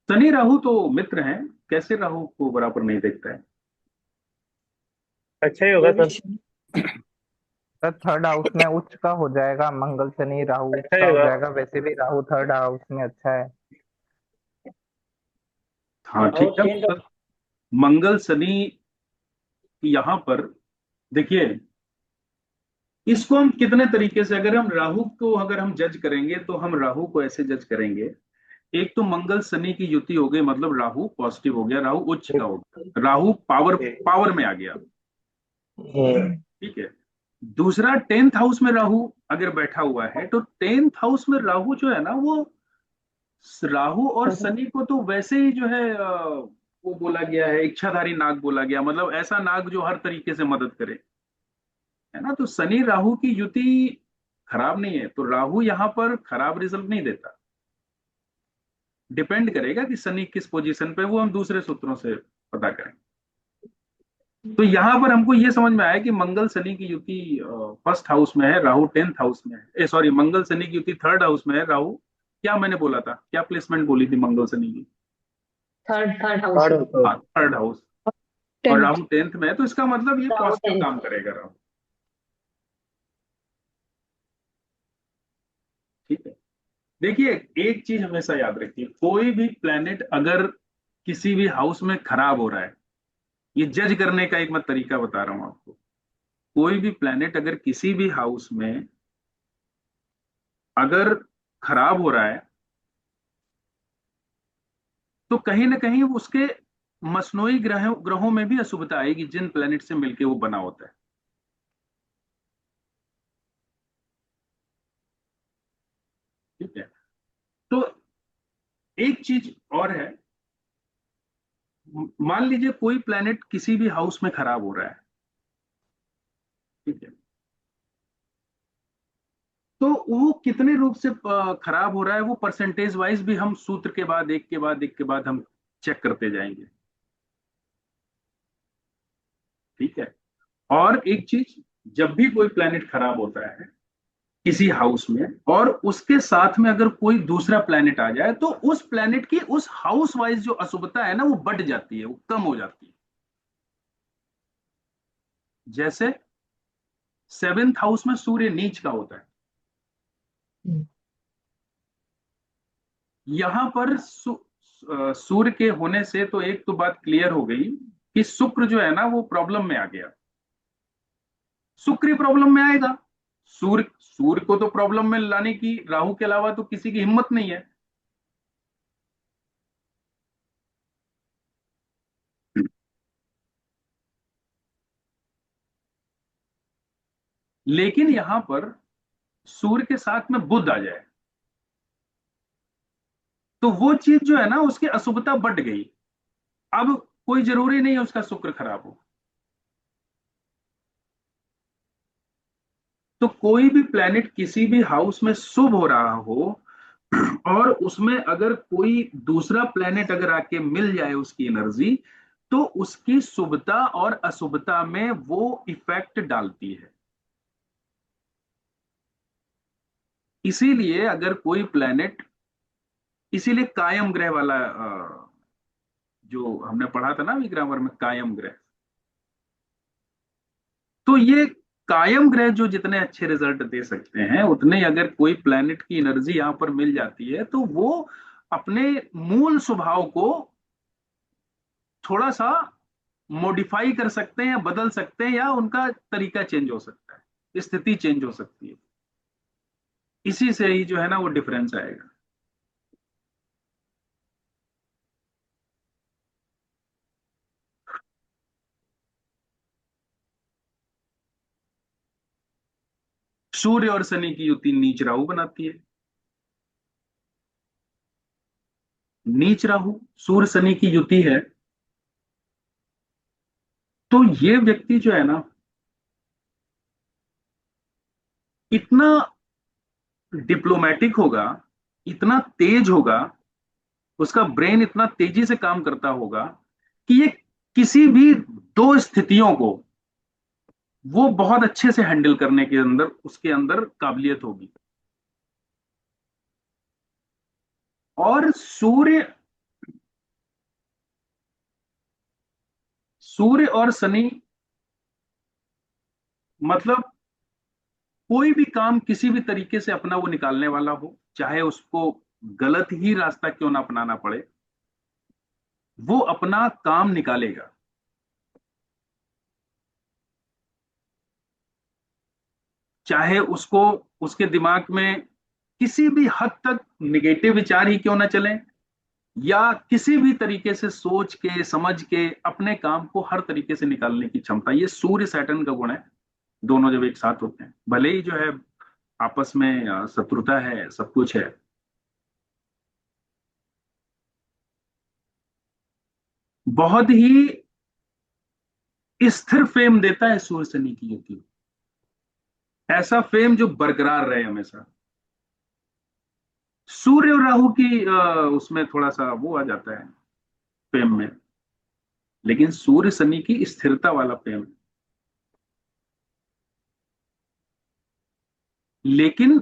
शनि राहु तो मित्र हैं, कैसे राहु को बराबर नहीं देखता है? अच्छा ही होगा ये भी सर। सर थर्ड हाउस में उच्च का हो जाएगा, मंगल शनि राहु उच्च अच्छा ही का हो होगा। जाएगा, वैसे भी राहु थर्ड हाउस में अच्छा है। हाँ राहु ठीक है। 10th। मंगल शनि यहाँ पर देखिए, इसको हम कितने तरीके से, अगर हम राहु को अगर हम जज करेंगे तो हम राहु को ऐसे जज करेंगे। एक तो मंगल शनि की युति हो गई, मतलब राहु पॉजिटिव हो गया, राहु उच्च का हो गया, राहु पावर पावर में आ गया। ठीक है। दूसरा, 10th हाउस में राहु अगर बैठा हुआ है तो 10th हाउस में राहु जो है ना, वो राहु और शनि को तो वैसे ही जो है वो बोला गया है, इच्छाधारी नाग बोला गया, मतलब ऐसा नाग जो हर तरीके से मदद करे, है ना। तो शनि राहु की युति खराब नहीं है, तो राहु यहां पर खराब रिजल्ट नहीं देता। डिपेंड करेगा कि शनि किस पोजीशन पे, वो हम दूसरे सूत्रों से पता करें। तो यहां पर हमको ये समझ में आया कि मंगल शनि की युति फर्स्ट हाउस में है, राहु 10th हाउस में है, सॉरी, मंगल शनि की युति थर्ड हाउस में है, राहु, क्या मैंने बोला था, क्या प्लेसमेंट बोली थी मंगल शनि की? Third house. हाँ, थर्ड हाउस। और 10th। राहु 10th में है, तो इसका मतलब ये राहु पॉजिटिव 10th। काम करेगा राहु। ठीक है। देखिए, एक चीज हमेशा याद रखिए, कोई भी प्लेनेट अगर किसी भी हाउस में खराब हो रहा है, ये जज करने का एक मैं तरीका बता रहा हूं आपको। कोई भी प्लेनेट अगर किसी भी हाउस में अगर खराब हो रहा है, तो कहीं ना कहीं उसके मसनोई ग्रहों में भी अशुभता आएगी, जिन प्लेनेट से मिलके वो बना होता है। ठीक है। तो एक चीज और है, मान लीजिए कोई प्लेनेट किसी भी हाउस में खराब हो रहा है, ठीक है, तो वो कितने रूप से खराब हो रहा है, वो परसेंटेज वाइज भी हम सूत्र के बाद एक के बाद एक के बाद हम चेक करते जाएंगे। ठीक है। और एक चीज, जब भी कोई प्लेनेट खराब होता है किसी हाउस में, और उसके साथ में अगर कोई दूसरा प्लेनेट आ जाए, तो उस प्लेनेट की उस हाउस वाइज जो अशुभता है ना, वो बढ़ जाती है, वो कम हो जाती है। जैसे 7th हाउस में सूर्य नीच का होता है, यहां पर सूर्य के होने से तो एक तो बात क्लियर हो गई कि शुक्र जो है ना, वो प्रॉब्लम में आ गया। शुक्र ही प्रॉब्लम में आएगा। सूर्य सूर्य को तो प्रॉब्लम में लाने की राहु के अलावा तो किसी की हिम्मत नहीं है। लेकिन यहां पर सूर्य के साथ में बुध आ जाए, तो वो चीज जो है ना, उसकी अशुभता बढ़ गई। अब कोई जरूरी नहीं है उसका शुक्र खराब हो। तो कोई भी प्लेनेट किसी भी हाउस में शुभ हो रहा हो, और उसमें अगर कोई दूसरा प्लेनेट अगर आके मिल जाए उसकी एनर्जी, तो उसकी शुभता और अशुभता में वो इफेक्ट डालती है। इसीलिए अगर कोई प्लेनेट, इसीलिए कायम ग्रह वाला जो हमने पढ़ा था ना अभी ग्रामर में, कायम ग्रह, तो ये कायम ग्रह जो जितने अच्छे रिजल्ट दे सकते हैं, उतने अगर कोई प्लेनेट की एनर्जी यहां पर मिल जाती है, तो वो अपने मूल स्वभाव को थोड़ा सा मॉडिफाई कर सकते हैं, या बदल सकते हैं, या उनका तरीका चेंज हो सकता है, स्थिति चेंज हो सकती है। इसी से ही जो है ना वो डिफरेंस आएगा। सूर्य और शनि की युति नीच राहु बनाती है। नीच राहु सूर्य शनि की युति है, तो ये व्यक्ति जो है ना, इतना डिप्लोमेटिक होगा, इतना तेज होगा, उसका ब्रेन इतना तेजी से काम करता होगा कि ये किसी भी दो स्थितियों को वो बहुत अच्छे से हैंडल करने के अंदर उसके अंदर काबिलियत होगी। और सूर्य सूर्य और शनि, मतलब कोई भी काम किसी भी तरीके से अपना वो निकालने वाला हो, चाहे उसको गलत ही रास्ता क्यों ना अपनाना पड़े, वो अपना काम निकालेगा। चाहे उसको उसके दिमाग में किसी भी हद तक निगेटिव विचार ही क्यों ना चले, या किसी भी तरीके से सोच के समझ के अपने काम को हर तरीके से निकालने की क्षमता, ये सूर्य सैटर्न का गुण है। दोनों जब एक साथ होते हैं, भले ही जो है आपस में शत्रुता है, सब कुछ है, बहुत ही स्थिर फेम देता है सूर्य शनि की युति। ऐसा फेम जो बरकरार रहे हमेशा। सूर्य और राहु की उसमें थोड़ा सा वो आ जाता है फेम में, लेकिन सूर्य शनि की स्थिरता वाला फेम। लेकिन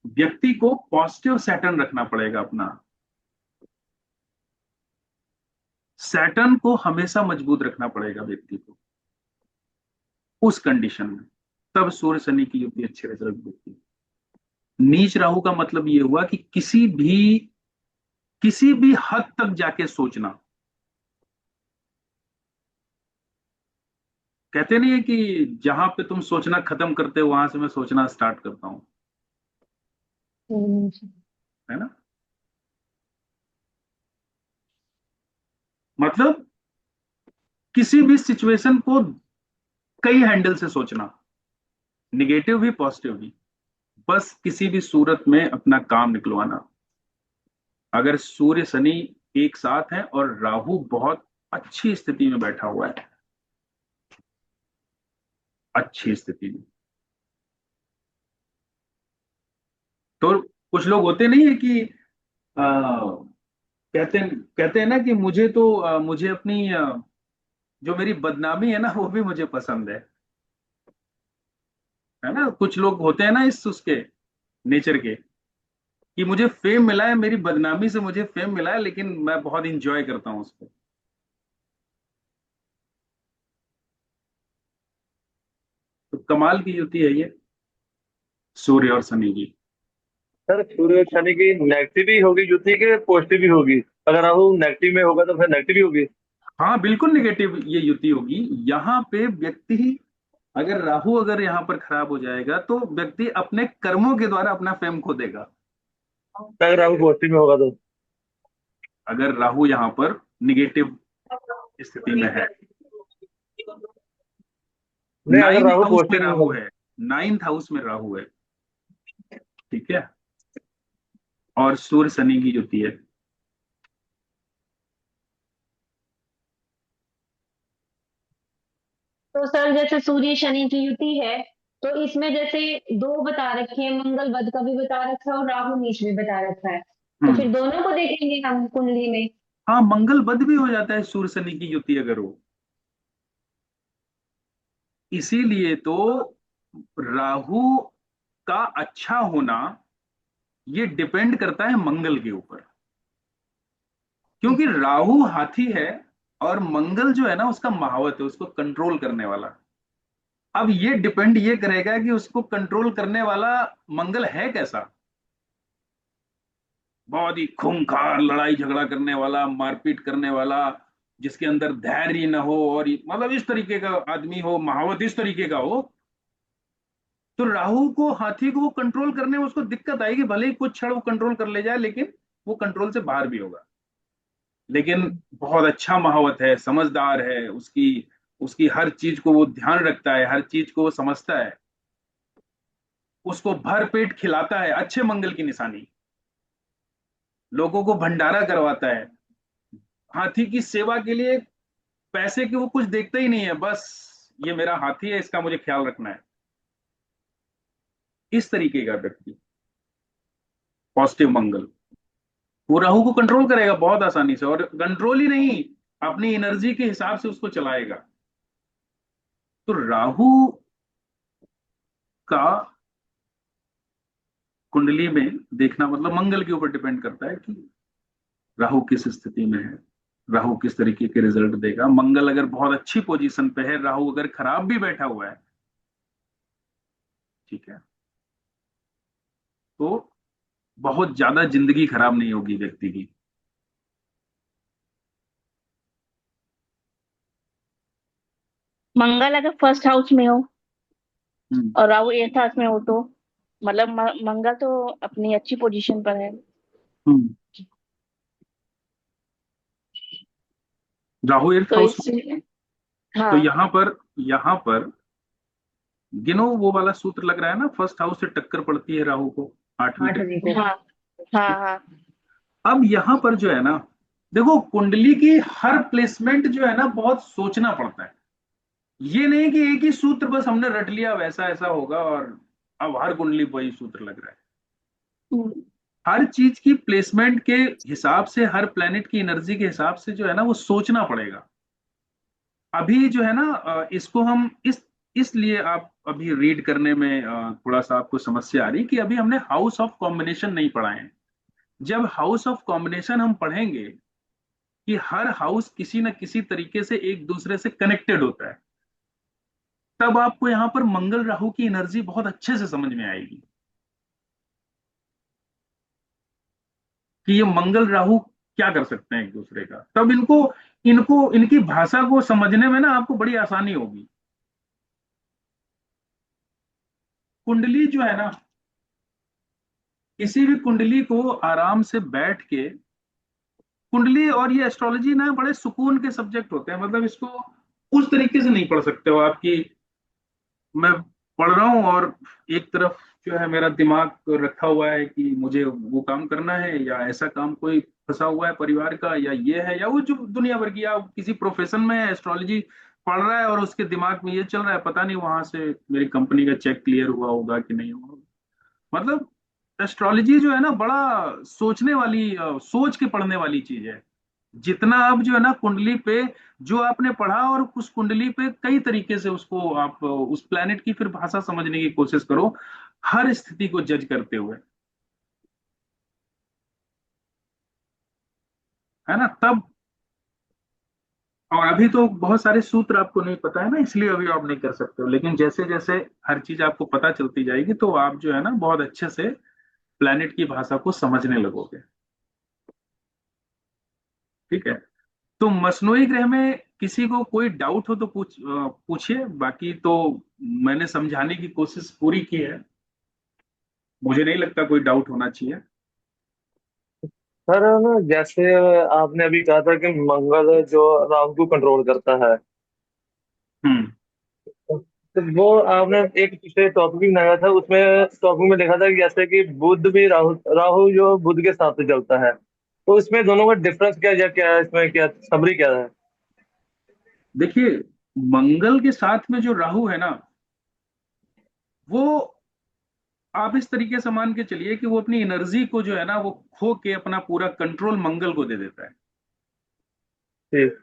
व्यक्ति को पॉजिटिव सैटर्न रखना पड़ेगा अपना। सैटर्न को हमेशा मजबूत रखना पड़ेगा व्यक्ति को उस कंडीशन में, तब सूर्य शनि की युति अच्छे रिजल्ट देती है। नीच राहु का मतलब ये हुआ कि किसी भी हद तक जाके सोचना। कहते नहीं है कि जहां पे तुम सोचना खत्म करते हो वहां से मैं सोचना स्टार्ट करता हूं, है ना। मतलब किसी भी सिचुएशन को कई हैंडल से सोचना, निगेटिव भी पॉजिटिव भी, बस किसी भी सूरत में अपना काम निकलवाना। अगर सूर्य शनि एक साथ है और राहु बहुत अच्छी स्थिति में बैठा हुआ है, अच्छी स्थिति में, तो कुछ लोग होते नहीं है कि कहते हैं ना कि मुझे अपनी जो मेरी बदनामी है ना वो भी मुझे पसंद है ना। कुछ लोग होते हैं ना इस उसके नेचर के, कि मुझे फेम मिला है, मेरी बदनामी से मुझे फेम मिला है, लेकिन मैं बहुत इंजॉय करता हूं उसको। तो कमाल की युति है ये सूर्य और शनि की। सर सूर्य और शनि की नेगेटिव भी होगी युति के, पॉजिटिव भी होगी। अगर राहु नेगेटिव में होगा तो फिर नेगेटिव भी होगी। हाँ बिल्कुल निगेटिव ये युति होगी। यहाँ पे व्यक्ति, अगर यहाँ पर खराब हो जाएगा तो व्यक्ति अपने कर्मों के द्वारा अपना फेम खो देगा। अगर राहु पॉजिटिव में होगा तो अगर राहु यहाँ पर निगेटिव स्थिति में है, नहीं, अगर नाइन्थ राहु हाउस में पॉजिटिव में राहु होगा। है, नाइन्थ हाउस में राहु है, ठीक है, और सूर्य शनि की युति है। तो सर जैसे सूर्य शनि की युति है, तो इसमें जैसे दो बता रखे हैं, मंगल वध का भी बता रखा है और राहु नीच भी बता रखा है, तो हम्म। फिर दोनों को देखेंगे हम कुंडली में। हाँ मंगल बद भी हो जाता है सूर्य शनि की युति अगर हो। इसीलिए तो राहु का अच्छा होना ये डिपेंड करता है मंगल के ऊपर, क्योंकि राहु हाथी है और मंगल जो है ना उसका महावत है, उसको कंट्रोल करने वाला। अब ये डिपेंड ये करेगा कि उसको कंट्रोल करने वाला मंगल है कैसा। बहुत ही खूंखार लड़ाई झगड़ा करने वाला, मारपीट करने वाला, जिसके अंदर धैर्य न हो, और मतलब इस तरीके का आदमी हो, महावत इस तरीके का हो, तो राहु को, हाथी को वो कंट्रोल करने में उसको दिक्कत आएगी। भले ही कुछ क्षण वो कंट्रोल कर ले जाए, लेकिन वो कंट्रोल से बाहर भी होगा। लेकिन बहुत अच्छा महावत है, समझदार है, उसकी उसकी हर चीज को वो ध्यान रखता है, हर चीज को वो समझता है, उसको भर पेट खिलाता है, अच्छे मंगल की निशानी। लोगों को भंडारा करवाता है। हाथी की सेवा के लिए पैसे की वो कुछ देखता ही नहीं है, बस ये मेरा हाथी है, इसका मुझे ख्याल रखना है, इस तरीके का व्यक्ति। पॉजिटिव मंगल, वो राहु को कंट्रोल करेगा बहुत आसानी से, और कंट्रोल ही नहीं, अपनी एनर्जी के हिसाब से उसको चलाएगा। तो राहु का कुंडली में देखना मतलब मंगल के ऊपर डिपेंड करता है कि राहु किस स्थिति में है, राहु किस तरीके के रिजल्ट देगा। मंगल अगर बहुत अच्छी पोजीशन पे है, राहु अगर खराब भी बैठा हुआ है, ठीक है, तो बहुत ज्यादा जिंदगी खराब नहीं होगी व्यक्ति की। मंगल अगर फर्स्ट हाउस में हो हम्म। और राहु एट्थ हाउस में हो तो मतलब मंगल तो अपनी अच्छी पोजीशन पर है। हम्म। राहु एट्थ तो हाउस, इस तो हाँ यहाँ पर गिनो वो वाला सूत्र लग रहा है ना, फर्स्ट हाउस से टक्कर पड़ती है राहु को, 8वीं तक। आठवीं को। हाँ हाँ हाँ अब यहाँ पर जो है ना, देखो कुंडली की हर प्लेसमेंट जो है ना बहुत सोचना पड़ता है। ये नहीं कि एक ही सूत्र बस हमने रट लिया वैसा ऐसा होगा और अब हर कुंडली वही सूत्र लग रहा है। हम्म, हर चीज की प्लेसमेंट के हिसाब से, हर प्लेनेट की एनर्जी के हिसाब से जो है ना वो सोचना पड़ेगा। अभी जो है ना इसको हम इसलिए आप अभी रीड करने में थोड़ा सा आपको समस्या आ रही कि अभी हमने हाउस ऑफ कॉम्बिनेशन नहीं पढ़ा है। जब हाउस ऑफ कॉम्बिनेशन हम पढ़ेंगे कि हर हाउस किसी न किसी तरीके से एक दूसरे से कनेक्टेड होता है, तब आपको यहाँ पर मंगल राहु की एनर्जी बहुत अच्छे से समझ में आएगी कि ये मंगल राहु क्या कर सकते हैं एक दूसरे का। तब इनको इनको इनकी भाषा को समझने में ना आपको बड़ी आसानी होगी। कुंडली जो है ना, किसी भी कुंडली को आराम से बैठ के, कुंडली और ये एस्ट्रोलॉजी ना बड़े सुकून के सब्जेक्ट होते हैं, मतलब इसको उस तरीके से नहीं पढ़ सकते हो आपकी, मैं पढ़ रहा हूँ और एक तरफ जो है मेरा दिमाग रखा हुआ है कि मुझे वो काम करना है, या ऐसा काम कोई फंसा हुआ है परिवार का, या ये है, या वो जो दुनिया भर की, या किसी प्रोफेशन में एस्ट्रोलॉजी पढ़ रहा है और उसके दिमाग में ये चल रहा है, पता नहीं वहां से मेरी कंपनी का चेक क्लियर हुआ होगा कि नहीं हुआ। मतलब एस्ट्रोलॉजी जो है ना बड़ा सोचने वाली, सोच के पढ़ने वाली चीज है। जितना आप जो है ना कुंडली पे जो आपने पढ़ा, और उस कुंडली पे कई तरीके से उसको आप उस प्लेनेट की फिर भाषा समझने की कोशिश करो, हर स्थिति को जज करते हुए, है ना, तब। और अभी तो बहुत सारे सूत्र आपको नहीं पता है ना, इसलिए अभी आप नहीं कर सकते हो, लेकिन जैसे जैसे हर चीज आपको पता चलती जाएगी तो आप जो है ना बहुत अच्छे से प्लेनेट की भाषा को समझने लगोगे। ठीक है, तो मसनोई ग्रह में किसी को कोई डाउट हो तो पूछिए, बाकी तो मैंने समझाने की कोशिश पूरी की है, मुझे नहीं लगता कोई डाउट होना चाहिए। सर ना जैसे आपने अभी कहा था कि मंगल जो राहु को कंट्रोल करता है, हम्म। तो वो आपने एक पिछले टॉपिक भी बनाया था, उसमें टॉपिक में लिखा था कि जैसे कि बुध भी राहु राहु जो बुध के साथ चलता है, तो इसमें दोनों का डिफरेंस क्या या क्या है, इसमें क्या समरी क्या है? देखिए, मंगल के साथ में जो राहु है ना, वो आप इस तरीके से मान के चलिए कि वो अपनी एनर्जी को जो है ना वो खो के अपना पूरा कंट्रोल मंगल को दे देता है। ठीक।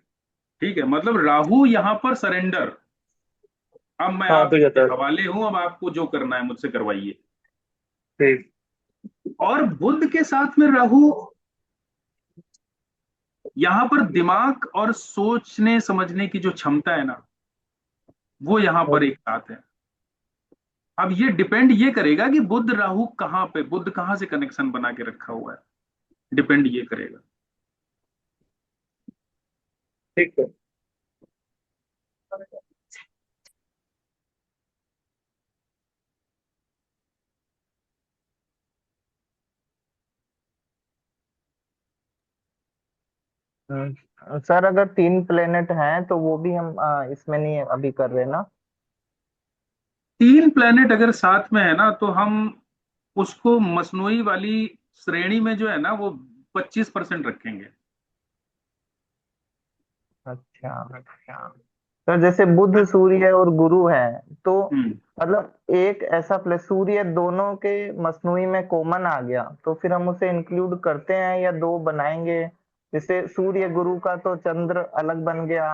ठीक है, मतलब राहु यहाँ पर सरेंडर, अब मैं हाँ तो आपके जाता है। हवाले हूं, अब आपको जो करना है मुझसे करवाइए। ठीक। और बुध के साथ में राहु यहाँ पर दिमाग और सोचने समझने की जो क्षमता है ना, वो यहाँ पर एक साथ है। अब ये डिपेंड ये करेगा कि बुध राहु कहाँ पे, बुध कहाँ से कनेक्शन बना के रखा हुआ है, डिपेंड ये करेगा। ठीक है। सर अगर तीन प्लेनेट हैं तो वो भी हम इसमें नहीं अभी कर रहे ना। 3 प्लेनेट अगर साथ में है ना तो हम उसको मसनोई वाली श्रेणी में जो है ना वो 25% रखेंगे। अच्छा अच्छा। तो जैसे बुध सूर्य और गुरु है, तो हम्म। मतलब एक ऐसा प्लेस सूर्य दोनों के मसनूई में कॉमन आ गया, तो फिर हम उसे इंक्लूड करते हैं या दो बनाएंगे? जैसे सूर्य गुरु का तो चंद्र अलग बन गया,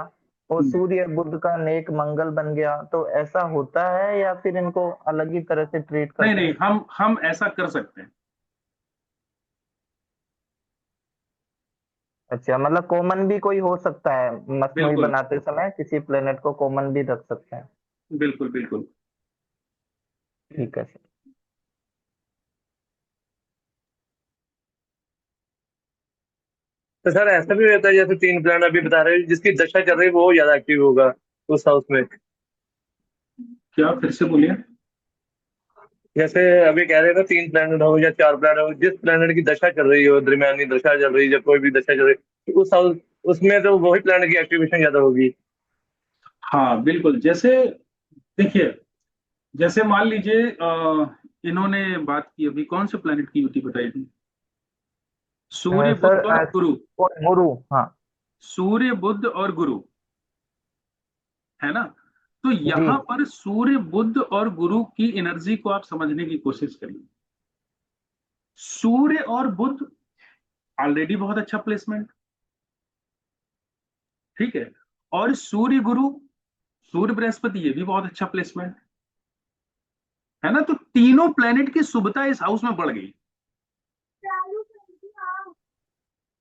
और हम्म। सूर्य बुध का नेक मंगल बन गया, तो ऐसा होता है या फिर इनको अलग ही तरह से ट्रीट नहीं करते नहीं, हैं? हम ऐसा कर सकते हैं। अच्छा, मतलब कॉमन भी कोई हो सकता है, मसनूई बिल्कुल बनाते समय किसी प्लेनेट को कॉमन भी रख सकते हैं। बिल्कुल बिल्कुल। ठीक है सर। तो सर ऐसा भी रहता है जैसे तीन प्लान अभी बता रहे हैं जिसकी दशा चल रही है वो ज्यादा एक्टिव होगा उस हाउस में? क्या, फिर से बोलिए। जैसे अभी कह रहे थे तीन प्लेनेट हो या चार प्लेनेट हो, जिस प्लेनेट की दशा चल रही हो, दरमियानी दशा चल रही है या कोई भी दशा चल रही है, तो उस हाउस उसमें तो वही प्लेनेट की एक्टिवेशन ज्यादा होगी। हाँ बिल्कुल, जैसे देखिए, जैसे मान लीजिए इन्होंने बात की, अभी कौन से प्लेनेट की युति बताई थी? सूर्य सर बुध और गुरु। गुरु, हाँ। सूर्य बुध और गुरु, है ना? तो जी। यहां पर सूर्य बुध और गुरु की एनर्जी को आप समझने की कोशिश करिए। सूर्य और बुध ऑलरेडी बहुत अच्छा प्लेसमेंट, ठीक है। और सूर्य गुरु, सूर्य बृहस्पति, ये भी बहुत अच्छा प्लेसमेंट, है ना? तो तीनों प्लेनेट की शुभता इस हाउस में बढ़ गई।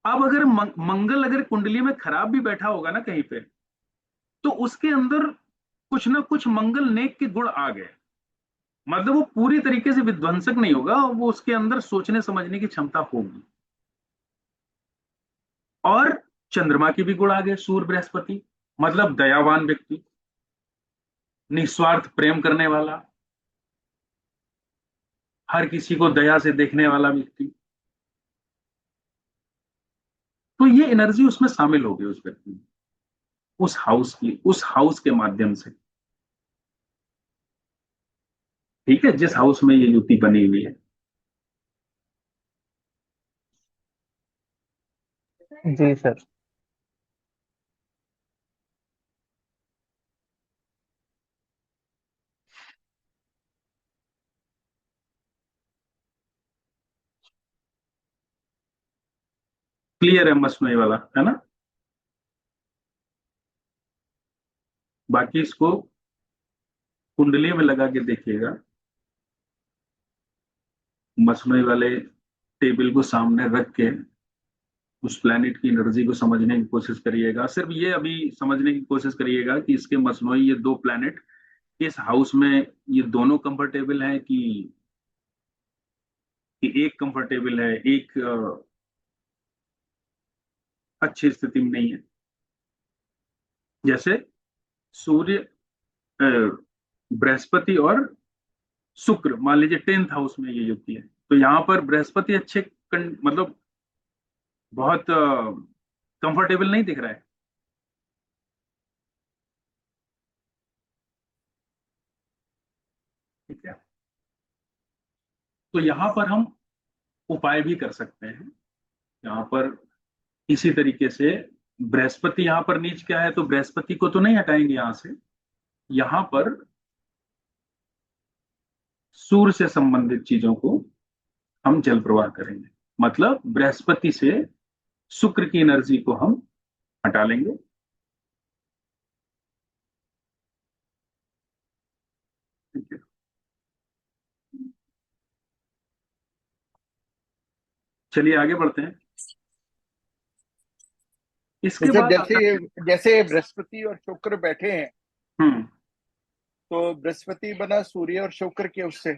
अब अगर मंगल अगर कुंडली में खराब भी बैठा होगा ना कहीं पे, तो उसके अंदर कुछ ना कुछ मंगल नेक के गुण आ गए। मतलब वो पूरी तरीके से विध्वंसक नहीं होगा, वो उसके अंदर सोचने समझने की क्षमता होगी। और चंद्रमा की भी गुण आ गए, सूर्य बृहस्पति, मतलब दयावान व्यक्ति, निस्वार्थ प्रेम करने वाला, हर किसी को दया से देखने वाला व्यक्ति। तो ये एनर्जी उसमें शामिल हो गई उस व्यक्ति में, उस हाउस की, उस हाउस के माध्यम से। ठीक है, जिस हाउस में ये युति बनी हुई है। जी सर। क्लियर है मसनोई वाला, है ना? बाकी इसको कुंडली में लगा के देखिएगा, मसनोई वाले टेबल को सामने रख के उस प्लैनेट की एनर्जी को समझने की कोशिश करिएगा। सिर्फ ये अभी समझने की कोशिश करिएगा कि इसके मसनोई ये दो प्लैनेट इस हाउस में, ये दोनों कंफर्टेबल हैं कि एक कंफर्टेबल है, एक अच्छी स्थिति में नहीं है। जैसे सूर्य, बृहस्पति और शुक्र, मान लीजिए 10th हाउस में ये युति है, तो यहाँ पर बृहस्पति अच्छे मतलब बहुत कंफर्टेबल नहीं दिख रहा है। ठीक है, तो यहाँ पर हम उपाय भी कर सकते हैं। यहाँ पर इसी तरीके से बृहस्पति यहाँ पर नीच क्या है, तो बृहस्पति को तो नहीं हटाएंगे यहाँ से। यहाँ पर सूर्य से संबंधित चीजों को हम जल प्रवाह करेंगे, मतलब बृहस्पति से शुक्र की एनर्जी को हम हटा लेंगे। ठीक है, चलिए आगे बढ़ते हैं। तो इसके सर बाद आता जैसे है। जैसे बृहस्पति और शुक्र बैठे हैं, हम्म। तो बृहस्पति बना सूर्य और शुक्र के उससे,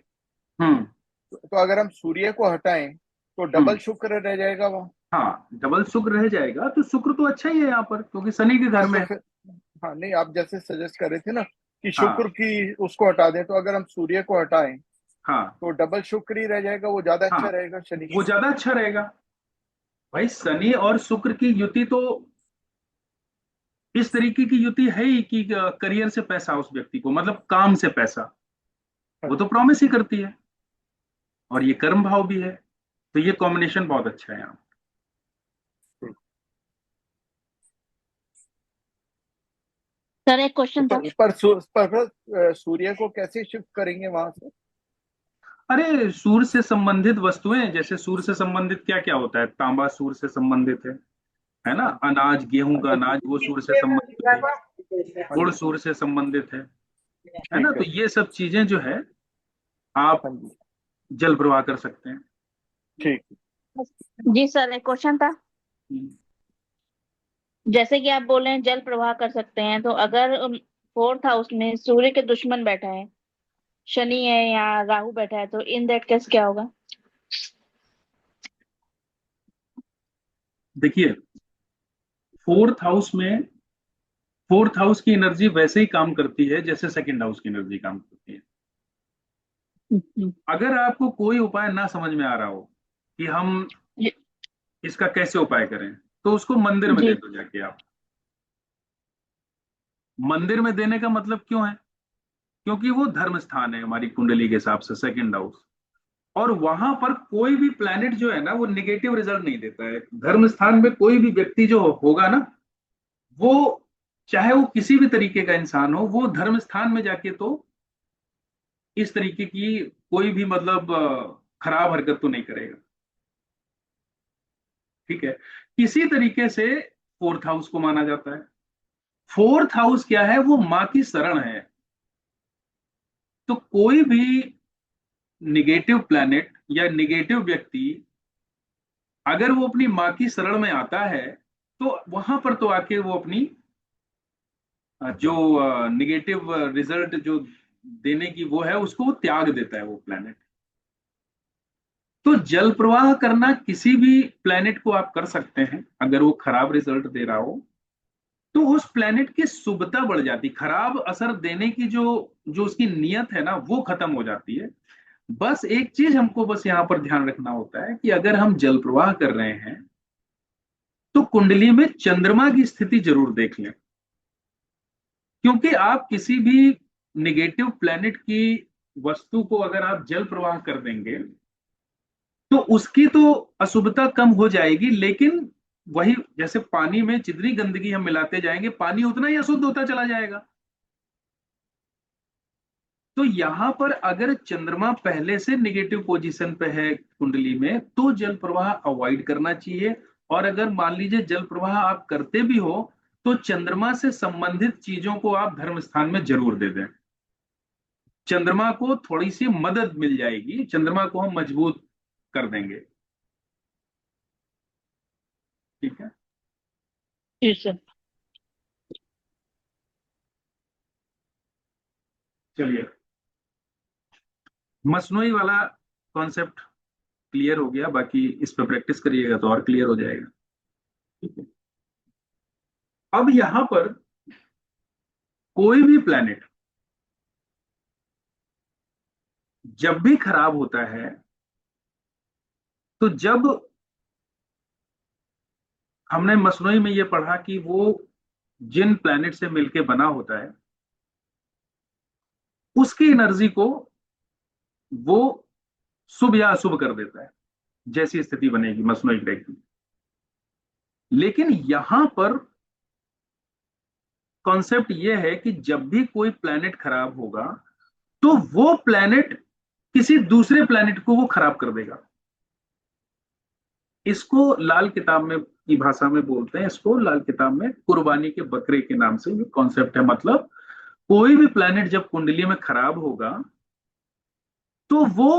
हम्म। तो अगर हम सूर्य को हटाएं तो डबल हम्म। शुक्र रह जाएगा वहां। हाँ, डबल शुक्र रह जाएगा, तो शुक्र तो अच्छा ही है यहाँ पर, क्योंकि शनि के घर हाँ में तो है। फिर, हाँ नहीं, आप जैसे सजेस्ट कर रहे थे ना कि शुक्र हाँ। की उसको हटा दें, तो अगर हम सूर्य को हटाएं हाँ। तो डबल शुक्र ही रह जाएगा, वो ज्यादा हाँ, अच्छा रहेगा शनि वो के। ज्यादा अच्छा रहेगा। भाई शनि और शुक्र की युति तो इस तरीके की युति है ही कि करियर से पैसा उस व्यक्ति को, मतलब काम से पैसा, वो तो प्रॉमिस ही करती है। और ये कर्म भाव भी है, तो ये कॉम्बिनेशन बहुत अच्छा है यहाँ। सर एक क्वेश्चन था। सूर्य को कैसे शिफ्ट करेंगे वहां से? अरे सूर्य से संबंधित वस्तुएं, जैसे सूर्य से संबंधित क्या क्या होता है, तांबा सूर्य से संबंधित है ना, अनाज, गेहूं का अनाज वो सूर्य से संबंधित है, हाँ गुड़ जी। सूर्य से संबंधित है ना। ठीक तो है। ये सब चीजें जो है आप हाँ जी। जल प्रवाह कर सकते हैं। ठीक। जी सर एक क्वेश्चन था। जैसे कि आप बोल रहे हैं जल प्रवाह कर सकते हैं, तो अगर फोर्थ हाउस में सूर्य के दुश्मन बैठा है, शनि है या राहु बैठा है, तो इन दैट केस क्या होगा? देखिए, फोर्थ हाउस में, फोर्थ हाउस की एनर्जी वैसे ही काम करती है जैसे सेकंड हाउस की एनर्जी काम करती है। अगर आपको कोई उपाय ना समझ में आ रहा हो कि हम जी इसका कैसे उपाय करें, तो उसको मंदिर में दे जी दो जाके आप। मंदिर में देने का मतलब क्यों है? क्योंकि वो धर्म स्थान है हमारी कुंडली के हिसाब से, सेकंड हाउस। और वहां पर कोई भी प्लैनेट जो है ना वो निगेटिव रिजल्ट नहीं देता है। धर्म स्थान में कोई भी व्यक्ति जो होगा ना, वो चाहे वो किसी भी तरीके का इंसान हो, वो धर्म स्थान में जाके तो इस तरीके की कोई भी मतलब खराब हरकत तो नहीं करेगा। ठीक है। किसी तरीके से फोर्थ हाउस को माना जाता है। फोर्थ हाउस क्या है? वो माँ की शरण है। तो कोई भी निगेटिव प्लैनेट या निगेटिव व्यक्ति अगर वो अपनी माँ की शरण में आता है, तो वहां पर तो आके वो अपनी जो निगेटिव रिजल्ट जो देने की वो है, उसको वो त्याग देता है वो प्लैनेट। तो जल प्रवाह करना किसी भी प्लैनेट को आप कर सकते हैं। अगर वो खराब रिजल्ट दे रहा हो तो उस प्लैनेट की शुभता बढ़ जाती, खराब असर देने की जो जो उसकी नियत है ना वो खत्म हो जाती है। बस एक चीज हमको बस यहाँ पर ध्यान रखना होता है कि अगर हम जल प्रवाह कर रहे हैं तो कुंडली में चंद्रमा की स्थिति जरूर देख लें। क्योंकि आप किसी भी निगेटिव प्लैनेट की वस्तु को अगर आप जल प्रवाह कर देंगे तो उसकी तो अशुभता कम हो जाएगी, लेकिन वही जैसे पानी में जितनी गंदगी हम मिलाते जाएंगे पानी उतना ही अशुद्ध होता चला जाएगा। तो यहां पर अगर चंद्रमा पहले से निगेटिव पोजीशन पे है कुंडली में, तो जल प्रवाह अवॉइड करना चाहिए। और अगर मान लीजिए जल प्रवाह आप करते भी हो, तो चंद्रमा से संबंधित चीजों को आप धर्म स्थान में जरूर दे दें। चंद्रमा को थोड़ी सी मदद मिल जाएगी, चंद्रमा को हम मजबूत कर देंगे। ठीक है। जी सर। चलिए, मसनोई वाला कॉन्सेप्ट क्लियर हो गया, बाकी इस पर प्रैक्टिस करिएगा तो और क्लियर हो जाएगा। ठीक है। अब यहां पर कोई भी प्लैनेट जब भी खराब होता है, तो जब हमने मसनोई में ये पढ़ा कि वो जिन प्लैनेट से मिलके बना होता है उसकी एनर्जी को वो शुभ या अशुभ कर देता है, जैसी स्थिति बनेगी मसनोई ग्रह की। लेकिन यहां पर कॉन्सेप्ट ये है कि जब भी कोई प्लैनेट खराब होगा तो वो प्लैनेट किसी दूसरे प्लैनेट को वो खराब कर देगा। इसको लाल किताब में की भाषा में बोलते हैं, इसको लाल किताब में कुर्बानी के बकरे के नाम से ये कॉन्सेप्ट है। मतलब कोई भी प्लैनेट जब कुंडली में खराब होगा तो वो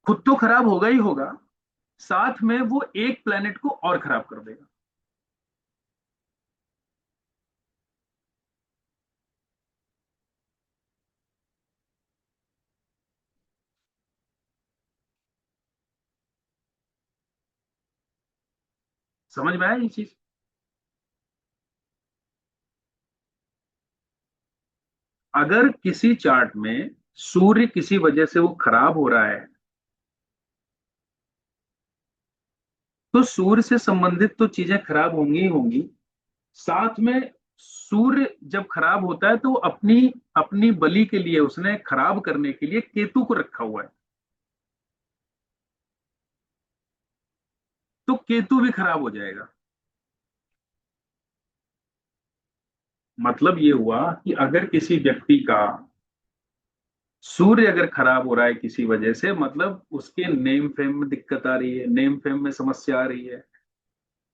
खुद तो खराब होगा ही होगा, साथ में वो एक प्लैनेट को और खराब कर देगा। समझ में आया ये चीज? अगर किसी चार्ट में सूर्य किसी वजह से वो खराब हो रहा है, तो सूर्य से संबंधित तो चीजें खराब होंगी ही होंगी। साथ में सूर्य जब खराब होता है तो अपनी अपनी बलि के लिए उसने खराब करने के लिए केतु को रखा हुआ है, तो केतु भी खराब हो जाएगा। मतलब ये हुआ कि अगर किसी व्यक्ति का सूर्य अगर खराब हो रहा है किसी वजह से, मतलब उसके नेम फेम में दिक्कत आ रही है, नेम फेम में समस्या आ रही है,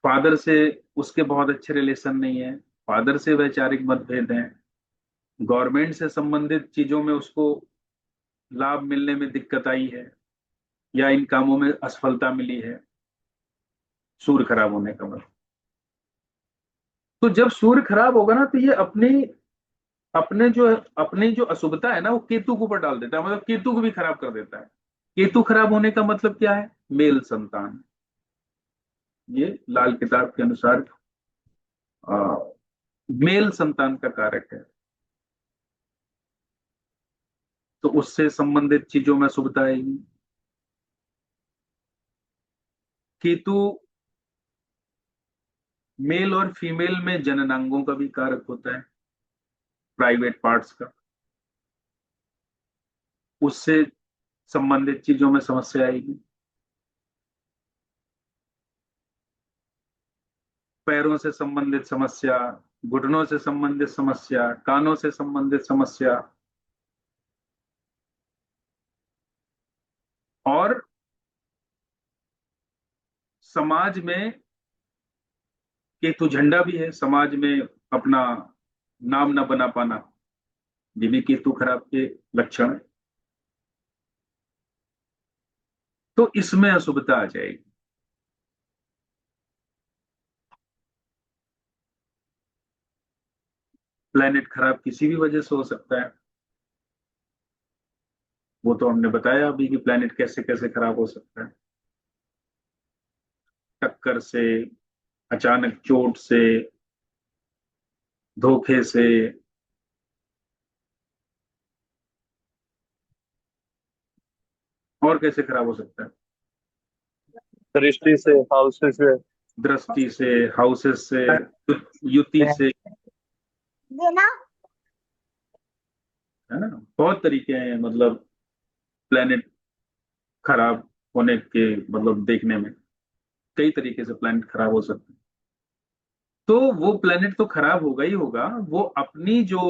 फादर से उसके बहुत अच्छे रिलेशन नहीं है, फादर से वैचारिक मतभेद हैं, गवर्नमेंट से संबंधित चीजों में उसको लाभ मिलने में दिक्कत आई है, या इन कामों में असफलता मिली है, सूर्य खराब होने का मतलब। तो जब सूर्य खराब होगा ना, तो ये अपनी जो अशुभता है ना, वो केतु के ऊपर डाल देता है, मतलब केतु को भी खराब कर देता है। केतु खराब होने का मतलब क्या है? मेल संतान। ये लाल किताब के अनुसार मेल संतान का कारक है, तो उससे संबंधित चीजों में अशुभता आएगी। केतु मेल और फीमेल में जननांगों का भी कारक होता है, प्राइवेट पार्ट्स का, उससे संबंधित चीजों में समस्या आएगी। पैरों से संबंधित समस्या, घुटनों से संबंधित समस्या, कानों से संबंधित समस्या, और समाज में केतु झंडा भी है, समाज में अपना नाम न बना पाना, ये भी केतु खराब के लक्षण है। तो इसमें अशुभता आ जाएगी। प्लेनेट खराब किसी भी वजह से हो सकता है, वो तो हमने बताया अभी कि प्लेनेट कैसे कैसे खराब हो सकता है। टक्कर से, अचानक चोट से, धोखे से, और कैसे खराब हो सकता है? दृष्टि से, हाउसेस से। दृष्टि से, हाउसेस से, युति से, है ना। बहुत तरीके हैं मतलब प्लेनेट खराब होने के, मतलब देखने में कई तरीके से प्लेनेट खराब हो सकते हैं। तो वो प्लेनेट तो खराब होगा ही होगा, वो अपनी जो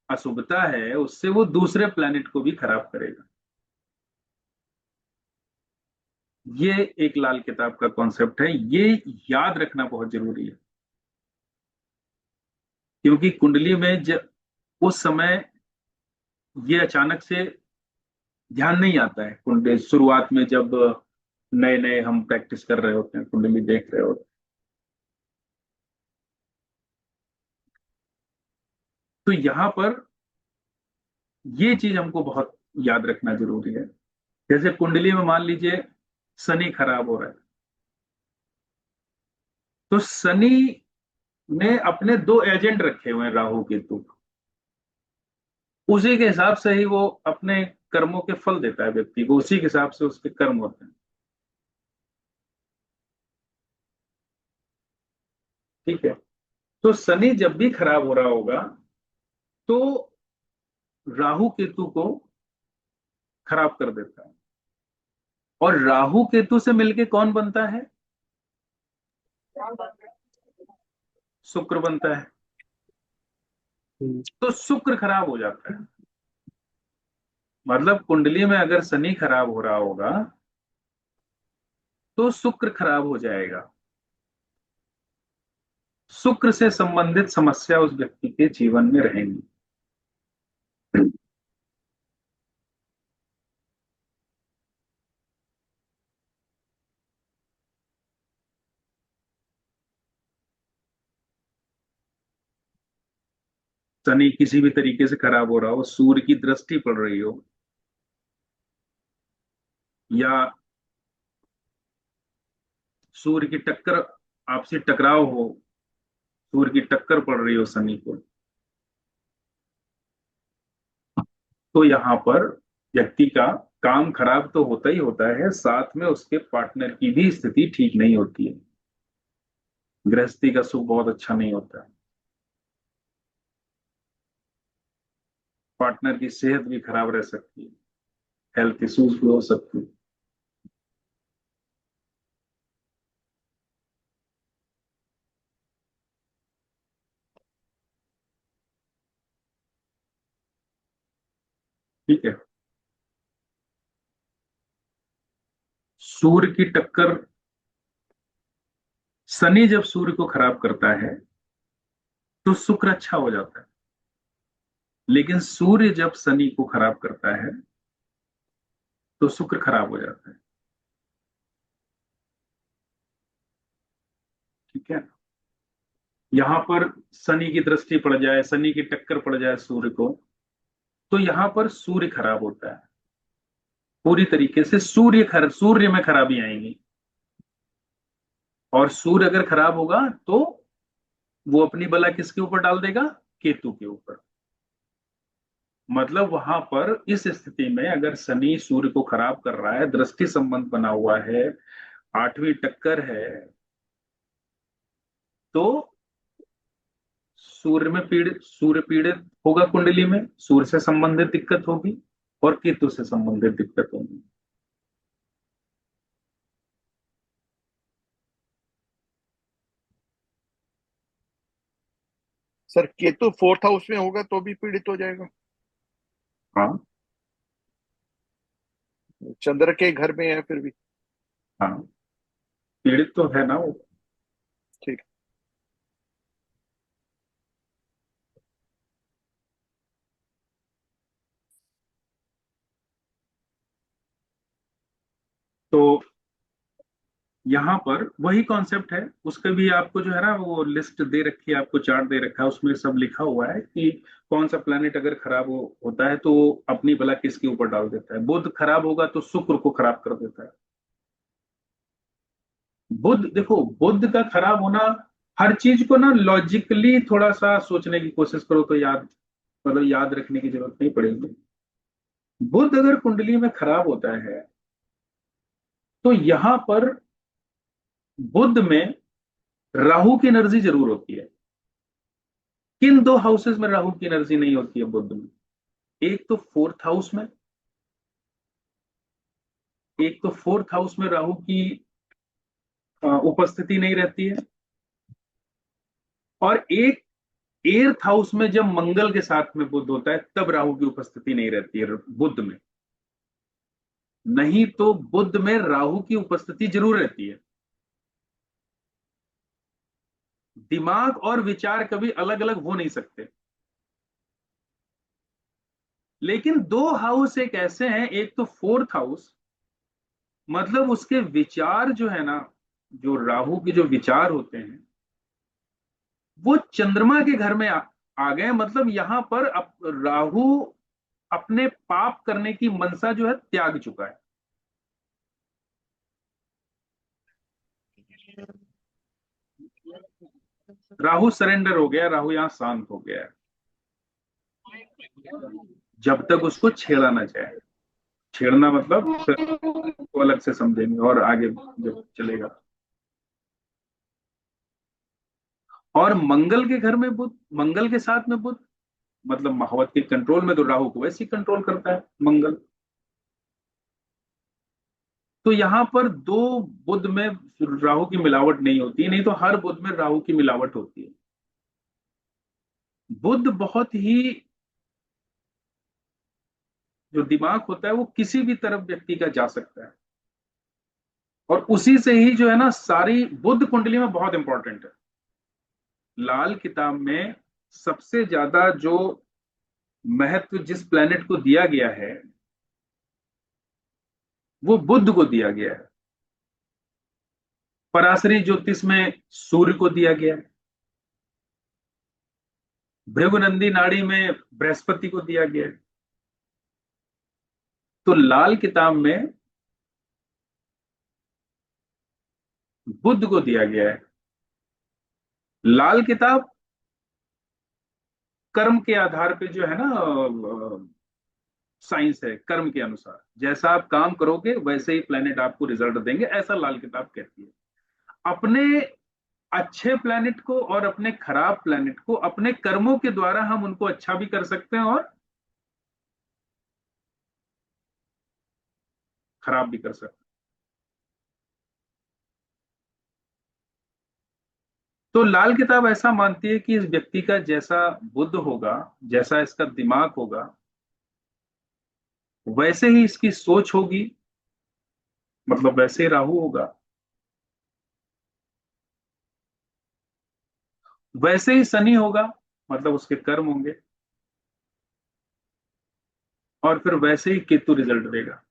अशुभता है उससे वो दूसरे प्लेनेट को भी खराब करेगा। ये एक लाल किताब का कॉन्सेप्ट है, ये याद रखना बहुत जरूरी है। क्योंकि कुंडली में उस समय ये अचानक से ध्यान नहीं आता है, कुंडली शुरुआत में जब नए नए हम प्रैक्टिस कर रहे होते हैं, कुंडली देख रहे होते हैं, तो यहां पर ये चीज हमको बहुत याद रखना जरूरी है। जैसे कुंडली में मान लीजिए शनि खराब हो रहा है, तो शनि ने अपने दो एजेंट रखे हुए हैं, राहु केतु, उसी के हिसाब से ही वो अपने कर्मों के फल देता है व्यक्ति को, उसी के हिसाब से उसके कर्म होते हैं। ठीक है। तो शनि जब भी खराब हो रहा होगा, तो राहु केतु को खराब कर देता है। और राहु केतु से मिलके कौन बनता है? शुक्र बनता है। तो शुक्र खराब हो जाता है, मतलब कुंडली में अगर शनि खराब हो रहा होगा तो शुक्र खराब हो जाएगा। शुक्र से संबंधित समस्या उस व्यक्ति के जीवन में रहेंगी। शनि किसी भी तरीके से खराब हो रहा हो, सूर्य की दृष्टि पड़ रही हो, या सूर्य की टक्कर, आपसी टकराव हो, सूर्य की टक्कर पड़ रही हो शनि को, तो यहाँ पर व्यक्ति का काम खराब तो होता ही होता है, साथ में उसके पार्टनर की भी स्थिति ठीक नहीं होती है। गृहस्थी का सुख बहुत अच्छा नहीं होता है, पार्टनर की सेहत भी खराब रह सकती है, हेल्थ इश्यूज भी हो सकती है। ठीक है। सूर्य की टक्कर, शनि जब सूर्य को खराब करता है तो शुक्र अच्छा हो जाता है, लेकिन सूर्य जब शनि को खराब करता है तो शुक्र खराब हो जाता है। ठीक है। यहां पर शनि की दृष्टि पड़ जाए, शनि की टक्कर पड़ जाए सूर्य को, तो यहां पर सूर्य खराब होता है, पूरी तरीके से सूर्य में खराबी आएंगी। और सूर्य अगर खराब होगा तो वो अपनी बला किसके ऊपर डाल देगा? केतु के ऊपर। मतलब वहां पर इस स्थिति में अगर शनि सूर्य को खराब कर रहा है, दृष्टि संबंध बना हुआ है, आठवीं टक्कर है, तो सूर्य पीड़ित होगा, कुंडली में सूर्य से संबंधित दिक्कत होगी और केतु से संबंधित दिक्कत होगी। सर केतु फोर्थ हाउस में होगा तो भी पीड़ित हो जाएगा? हाँ। चंद्र के घर में है फिर भी? हाँ, पीड़ित तो है ना वो। ठीक। तो यहां पर वही कॉन्सेप्ट है, उसका भी आपको जो है ना वो लिस्ट दे रखी है, आपको चार्ट दे रखा है, उसमें सब लिखा हुआ है कि कौन सा प्लेनेट अगर खराब होता है तो अपनी बला किसके ऊपर डाल देता है। बुध खराब होगा तो शुक्र को खराब कर देता है। बुध, देखो बुध का खराब होना, हर चीज को ना लॉजिकली थोड़ा सा सोचने की कोशिश करो तो याद रखने की जरूरत नहीं पड़ेगी। बुध अगर कुंडली में खराब होता है तो यहां पर बुध में राहु की एनर्जी जरूर होती है। किन दो हाउसेस में राहु की एनर्जी नहीं होती है बुध में? एक तो फोर्थ हाउस में, एक तो फोर्थ हाउस में राहु की उपस्थिति नहीं रहती है, और एक एर्थ हाउस में जब मंगल के साथ में बुध होता है तब राहु की उपस्थिति नहीं रहती है बुध में। नहीं तो बुध में राहु की उपस्थिति जरूर रहती है। दिमाग और विचार कभी अलग अलग हो नहीं सकते। लेकिन दो हाउस एक ऐसे हैं, एक तो फोर्थ हाउस, मतलब उसके विचार जो है ना, जो राहु के जो विचार होते हैं वो चंद्रमा के घर में आ गए। मतलब यहां पर राहु अपने पाप करने की मनसा जो है त्याग चुका है। राहु सरेंडर हो गया, राहु यहां शांत हो गया है, जब तक उसको छेड़ा ना जाए। छेड़ना मतलब फिर तो अलग से समझेंगे और आगे जब चलेगा। और मंगल के घर में बुध, मंगल के साथ में बुध, मतलब महावत के कंट्रोल में तो राहु को वैसे ही कंट्रोल करता है मंगल। तो यहां पर दो बुध में राहु की मिलावट नहीं होती है, नहीं तो हर बुध में राहु की मिलावट होती है। बुध बहुत ही, जो दिमाग होता है वो किसी भी तरफ व्यक्ति का जा सकता है, और उसी से ही जो है ना सारी बुध कुंडली में बहुत इंपॉर्टेंट है। लाल किताब में सबसे ज्यादा जो महत्व जिस प्लेनेट को दिया गया है वो बुध को दिया गया है। पराशरी ज्योतिष में सूर्य को दिया गया है, भृगुनंदी नाड़ी में बृहस्पति को दिया गया है। तो लाल किताब में बुध को दिया गया है। लाल किताब कर्म के आधार पे जो है ना साइंस है, कर्म के अनुसार जैसा आप काम करोगे वैसे ही प्लेनेट आपको रिजल्ट देंगे, ऐसा लाल किताब कहती है। अपने अच्छे प्लेनेट को और अपने खराब प्लेनेट को अपने कर्मों के द्वारा हम उनको अच्छा भी कर सकते हैं और खराब भी कर सकते हैं। तो लाल किताब ऐसा मानती है कि इस व्यक्ति का जैसा बुद्ध होगा, जैसा इसका दिमाग होगा, वैसे ही इसकी सोच होगी, मतलब वैसे ही राहु होगा, वैसे ही शनि होगा, मतलब उसके कर्म होंगे, और फिर वैसे ही केतु रिजल्ट देगा।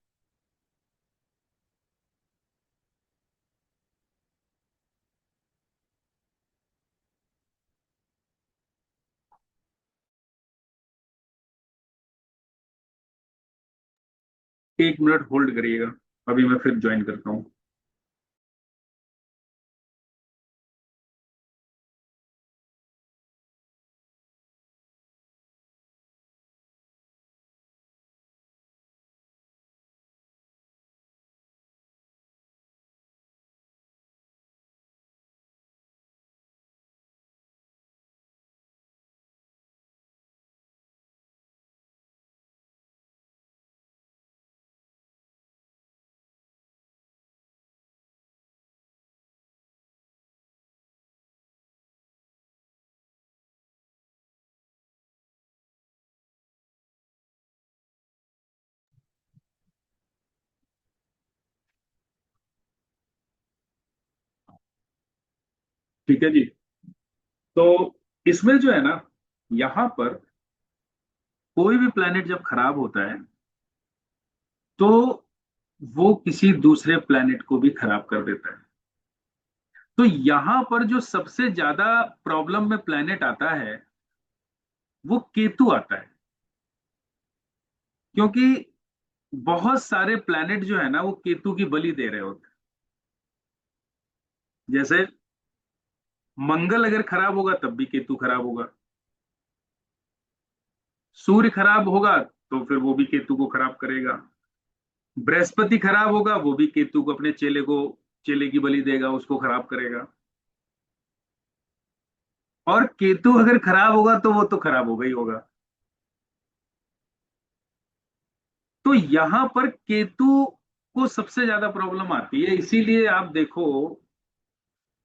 एक मिनट होल्ड करिएगा, अभी मैं फिर ज्वाइन करता हूँ। ठीक है जी। तो इसमें जो है ना, यहां पर कोई भी प्लेनेट जब खराब होता है तो वो किसी दूसरे प्लेनेट को भी खराब कर देता है। तो यहां पर जो सबसे ज्यादा प्रॉब्लम में प्लेनेट आता है वो केतु आता है, क्योंकि बहुत सारे प्लेनेट जो है ना वो केतु की बलि दे रहे होते हैं। जैसे मंगल अगर खराब होगा तब भी केतु खराब होगा, सूर्य खराब होगा तो फिर वो भी केतु को खराब करेगा, बृहस्पति खराब होगा वो भी केतु को, अपने चेले की बलि देगा, उसको खराब करेगा। और केतु अगर खराब होगा तो वो तो खराब होगा ही होगा। तो यहां पर केतु को सबसे ज्यादा प्रॉब्लम आती है, इसीलिए आप देखो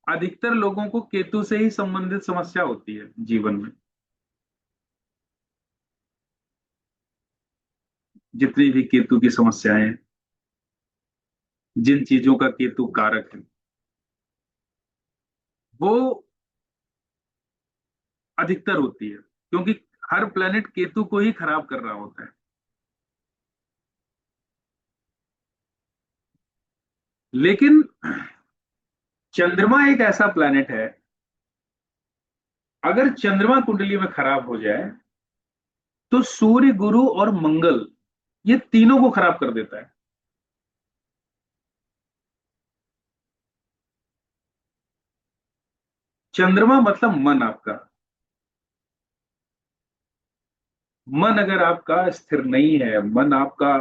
अधिकतर लोगों को केतु से ही संबंधित समस्या होती है जीवन में। जितनी भी केतु की समस्याएं हैं, जिन चीजों का केतु कारक है, वो अधिकतर होती है, क्योंकि हर प्लेनेट केतु को ही खराब कर रहा होता है। लेकिन चंद्रमा एक ऐसा प्लेनेट है, अगर चंद्रमा कुंडली में खराब हो जाए तो सूर्य, गुरु और मंगल ये तीनों को खराब कर देता है। चंद्रमा मतलब मन आपका। मन अगर आपका स्थिर नहीं है, मन आपका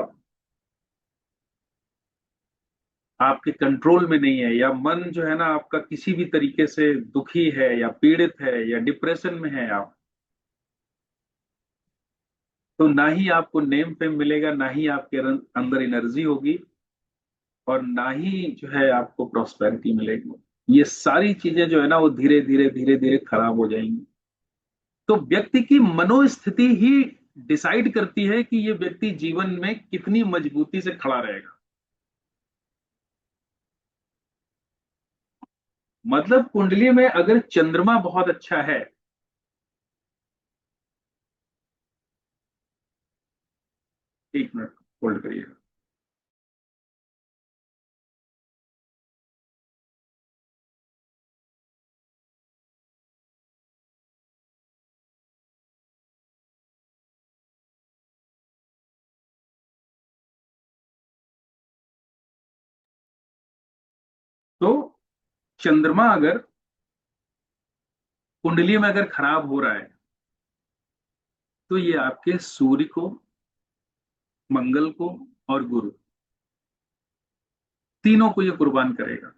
आपके कंट्रोल में नहीं है, या मन जो है ना आपका किसी भी तरीके से दुखी है या पीड़ित है या डिप्रेशन में है आप, तो ना ही आपको नेम फेम मिलेगा, ना ही आपके अंदर एनर्जी होगी, और ना ही जो है आपको प्रॉस्पेरिटी मिलेगी। ये सारी चीजें जो है ना वो धीरे धीरे धीरे धीरे खराब हो जाएंगी। तो व्यक्ति की मनोस्थिति ही डिसाइड करती है कि ये व्यक्ति जीवन में कितनी मजबूती से खड़ा रहेगा। मतलब कुंडली में अगर चंद्रमा बहुत अच्छा है, एक मिनट होल्ड करिए। तो चंद्रमा अगर कुंडली में अगर खराब हो रहा है तो ये आपके सूर्य को, मंगल को और गुरु, तीनों को ये कुर्बान करेगा।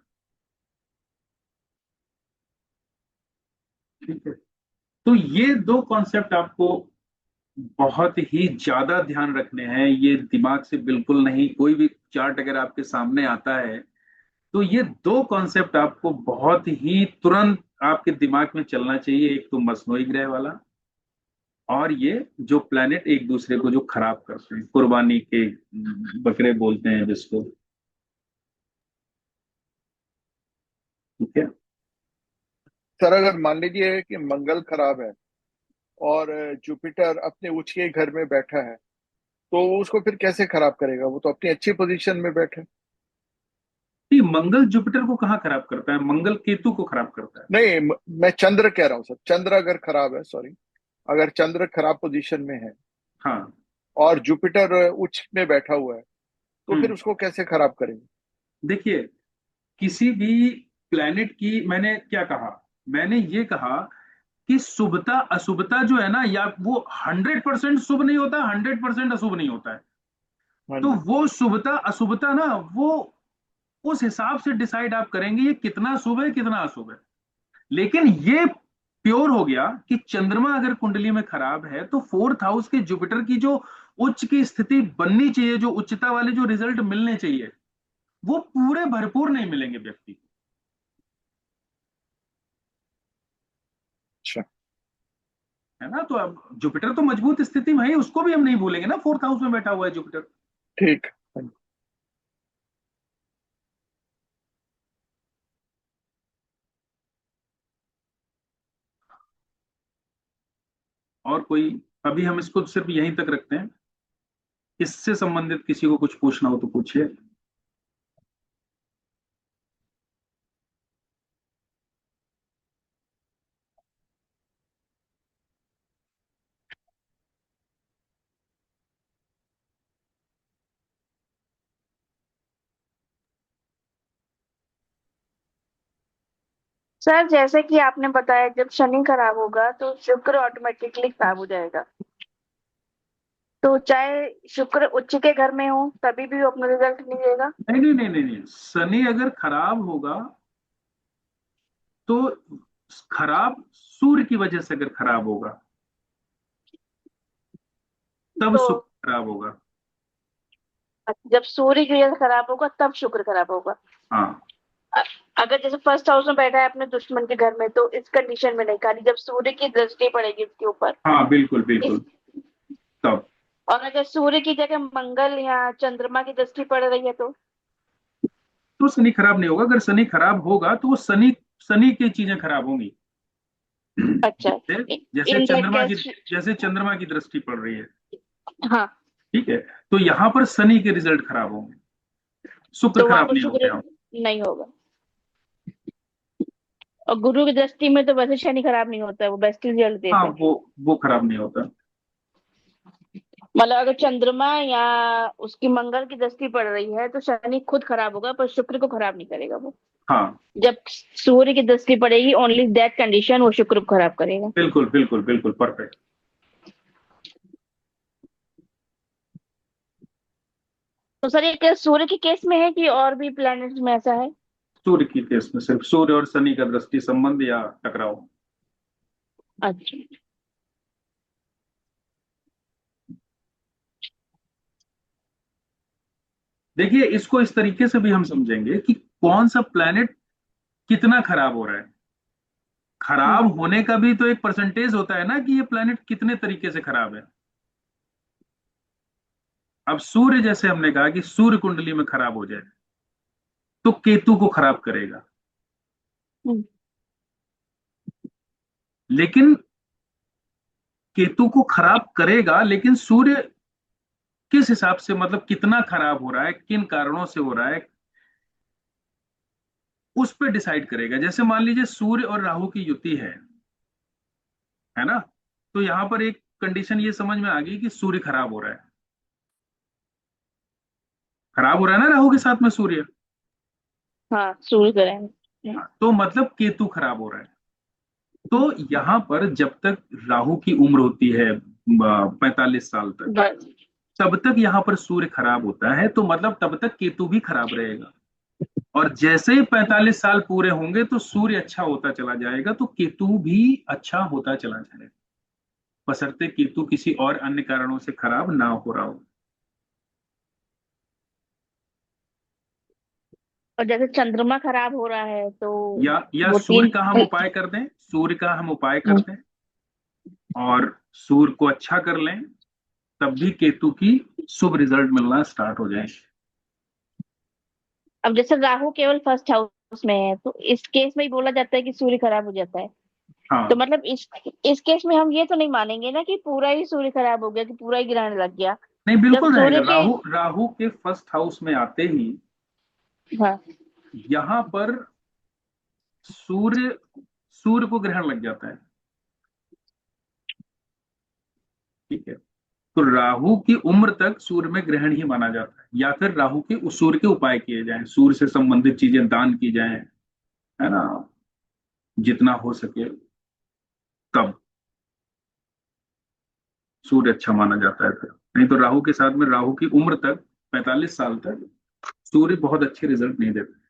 ठीक है। तो ये दो कॉन्सेप्ट आपको बहुत ही ज्यादा ध्यान रखने हैं, ये दिमाग से बिल्कुल नहीं, कोई भी चार्ट अगर आपके सामने आता है तो ये दो कॉन्सेप्ट आपको बहुत ही तुरंत आपके दिमाग में चलना चाहिए। एक तो मसनोई ग्रह वाला, और ये जो प्लैनेट एक दूसरे को जो खराब करते हैं, कुर्बानी के बकरे बोलते हैं जिसको। ठीक है। सर अगर मान लीजिए कि मंगल खराब है और जुपिटर अपने उच्च के घर में बैठा है, तो उसको फिर कैसे खराब करेगा? वो तो अपनी अच्छी पोजीशन में बैठा है। नहीं, मंगल जुपिटर को कहाँ खराब करता है, मंगल केतु को खराब करता है। नहीं, मैं चंद्र कह रहा हूँ सर। चंद्र अगर खराब है, सॉरी, अगर चंद्र खराब पोजीशन में है हाँ। और जुपिटर उच्च में बैठा हुआ है, तो फिर हम्म। उसको कैसे खराब करेंगे? देखिए, किसी भी प्लैनेट की, मैंने क्या कहा, मैंने ये कहा कि शुभता अशुभता जो है ना, या वो 100% शुभ नहीं होता, 100% अशुभ नहीं होता है। हाँ तो जी। वो शुभता अशुभता ना, वो उस हिसाब से डिसाइड आप करेंगे ये कितना शुभ है कितना अशुभ है। लेकिन ये प्योर हो गया कि चंद्रमा अगर कुंडली में खराब है तो फोर्थ हाउस के जुपिटर की जो उच्च की स्थिति बननी चाहिए, जो उच्चता वाले जो रिजल्ट मिलने चाहिए, वो पूरे भरपूर नहीं मिलेंगे व्यक्ति को। अच्छा। है ना। तो अब जुपिटर तो मजबूत स्थिति में है, उसको भी हम नहीं भूलेंगे ना, फोर्थ हाउस में बैठा हुआ है जुपिटर। ठीक। हाँ जी। और कोई, अभी हम इसको सिर्फ यहीं तक रखते हैं। इससे संबंधित किसी को कुछ पूछना हो तो पूछिए। सर जैसे कि आपने बताया जब शनि खराब होगा तो शुक्र ऑटोमेटिकली खराब हो जाएगा। तो चाहे शुक्र उच्च के घर में हो तभी भी वो अपना रिजल्ट नहीं देगा। नहीं नहीं नहीं नहीं नहीं, शनि अगर खराब होगा तो खराब सूर्य की वजह से अगर खराब होगा तब तो शुक्र खराब होगा। जब सूर्य की वजह से खराब होगा तब शुक्र खराब होगा। हाँ। अ- अगर जैसे फर्स्ट हाउस में बैठा है अपने दुश्मन के घर में तो इस कंडीशन में नहीं, खाली जब सूर्य की दृष्टि पड़ेगी उसके ऊपर। हाँ बिल्कुल इस बिल्कुल। तब और अगर सूर्य की जगह मंगल या चंद्रमा की दृष्टि पड़ रही है तो तो शनि खराब नहीं होगा। अगर शनि खराब होगा तो वो शनि शनि की चीजें खराब होंगी। अच्छा। जैसे जैसे इन दैट चंद्रमा की, केस जैसे चंद्रमा की दृष्टि पड़ रही है। हाँ, ठीक है। तो यहां पर शनि के रिजल्ट खराब होंगे, शुक्र तो वहां खराब पर नहीं होंगे। शुक्र नहीं होगा। और गुरु की दृष्टि में तो वैसे शनि खराब नहीं होता है, वो बेस्ट रिजल्ट हाँ, देते हैं। वो खराब नहीं होता। मतलब अगर चंद्रमा या उसकी मंगल की दृष्टि पड़ रही है तो शनि खुद खराब होगा पर शुक्र को खराब नहीं करेगा वो। हाँ जब सूर्य की दृष्टि पड़ेगी ओनली दैट कंडीशन वो शुक्र को खराब करेगा। बिल्कुल बिल्कुल बिल्कुल परफेक्ट। तो सर ये केस सूर्य के केस में है कि और भी प्लैनेट्स में ऐसा है? सूर्य की केस में सिर्फ सूर्य और शनि का दृष्टि संबंध या टकराव। अच्छा। देखिए, इसको इस तरीके से भी हम समझेंगे कि कौन सा प्लैनेट कितना खराब हो रहा है। खराब होने का भी तो एक परसेंटेज होता है ना, कि ये प्लैनेट कितने तरीके से खराब है। अब सूर्य, जैसे हमने कहा कि सूर्य कुंडली में खराब हो जाए तो केतु को खराब करेगा। हम्म। लेकिन केतु को खराब करेगा, लेकिन सूर्य किस हिसाब से, मतलब कितना खराब हो रहा है, किन कारणों से हो रहा है, उस पर डिसाइड करेगा। जैसे मान लीजिए सूर्य और राहु की युति है ना। तो यहां पर एक कंडीशन ये समझ में आ गई कि सूर्य खराब हो रहा है। खराब हो रहा है ना राहु के साथ में सूर्य। हाँ सूर्य ग्रहण। तो मतलब केतु खराब हो रहा है। तो यहां पर जब तक राहु की उम्र होती है 45 साल तक, बस। तब तक यहां पर सूर्य खराब होता है, तो मतलब तब तक केतु भी खराब रहेगा। और जैसे ही 45 साल पूरे होंगे तो सूर्य अच्छा होता चला जाएगा, तो केतु भी अच्छा होता चला जाएगा, बशर्ते केतु किसी और अन्य कारणों से खराब ना हो रहा हो। और जैसे चंद्रमा खराब हो रहा है तो या वो सूर्य तीन। का हम उपाय कर दें, सूर्य का हम उपाय करते हैं। और सूर्य को अच्छा कर लें, तब भी केतु की शुभ रिजल्ट मिलना स्टार्ट हो जाए। अब जैसे राहु केवल फर्स्ट हाउस में है, तो इस केस में ही बोला जाता है कि सूर्य खराब हो जाता है। तो हाँ, मतलब इस केस में हम ये तो नहीं मानेंगे ना कि पूरा ही सूर्य खराब हो गया, कि पूरा ही ग्रहण लग गया। नहीं, जब बिल्कुल रहेगा। सूर्य के, राहु राहु के फर्स्ट हाउस में आते ही हाँ, यहां पर सूर्य सूर्य को ग्रहण लग जाता है। ठीक है, तो राहु की उम्र तक सूर्य में ग्रहण ही माना जाता है, या फिर राहु के उस सूर्य के उपाय किए जाएं, सूर्य से संबंधित चीजें दान की जाएं, है ना, जितना हो सके, तब सूर्य अच्छा माना जाता है फिर। नहीं तो राहु के साथ में राहु की उम्र तक 45 साल तक सूर्य बहुत अच्छे रिजल्ट नहीं देते।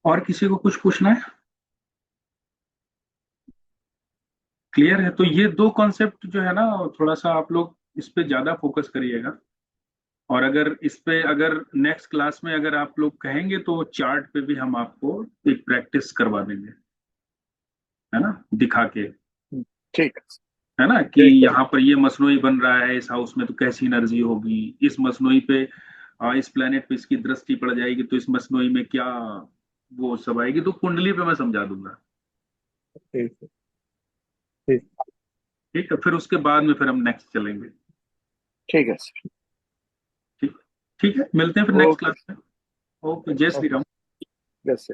और किसी को कुछ पूछना है? क्लियर है? तो ये दो कॉन्सेप्ट जो है ना, थोड़ा सा आप लोग इस पे ज्यादा फोकस करिएगा। और अगर इस पे, अगर नेक्स्ट क्लास में अगर आप लोग कहेंगे तो चार्ट पे भी हम आपको एक प्रैक्टिस करवा देंगे, है ना, दिखा के, ठीक है ना, कि ठीक है। यहाँ पर ये मसनोई बन रहा है इस हाउस में तो कैसी एनर्जी होगी, इस मसनोई पे इस प्लेनेट पे इसकी दृष्टि पड़ जाएगी तो इस मसनोई में क्या वो सब आएगी, तो कुंडली पे मैं समझा दूंगा। ठीक है। ठीक। ठीक है, फिर उसके बाद में फिर हम नेक्स्ट चलेंगे। ठीक है सर। ठीक, ठीक है, मिलते हैं फिर नेक्स्ट ओके। क्लास में। ओके, जय श्री राम। Yes sir.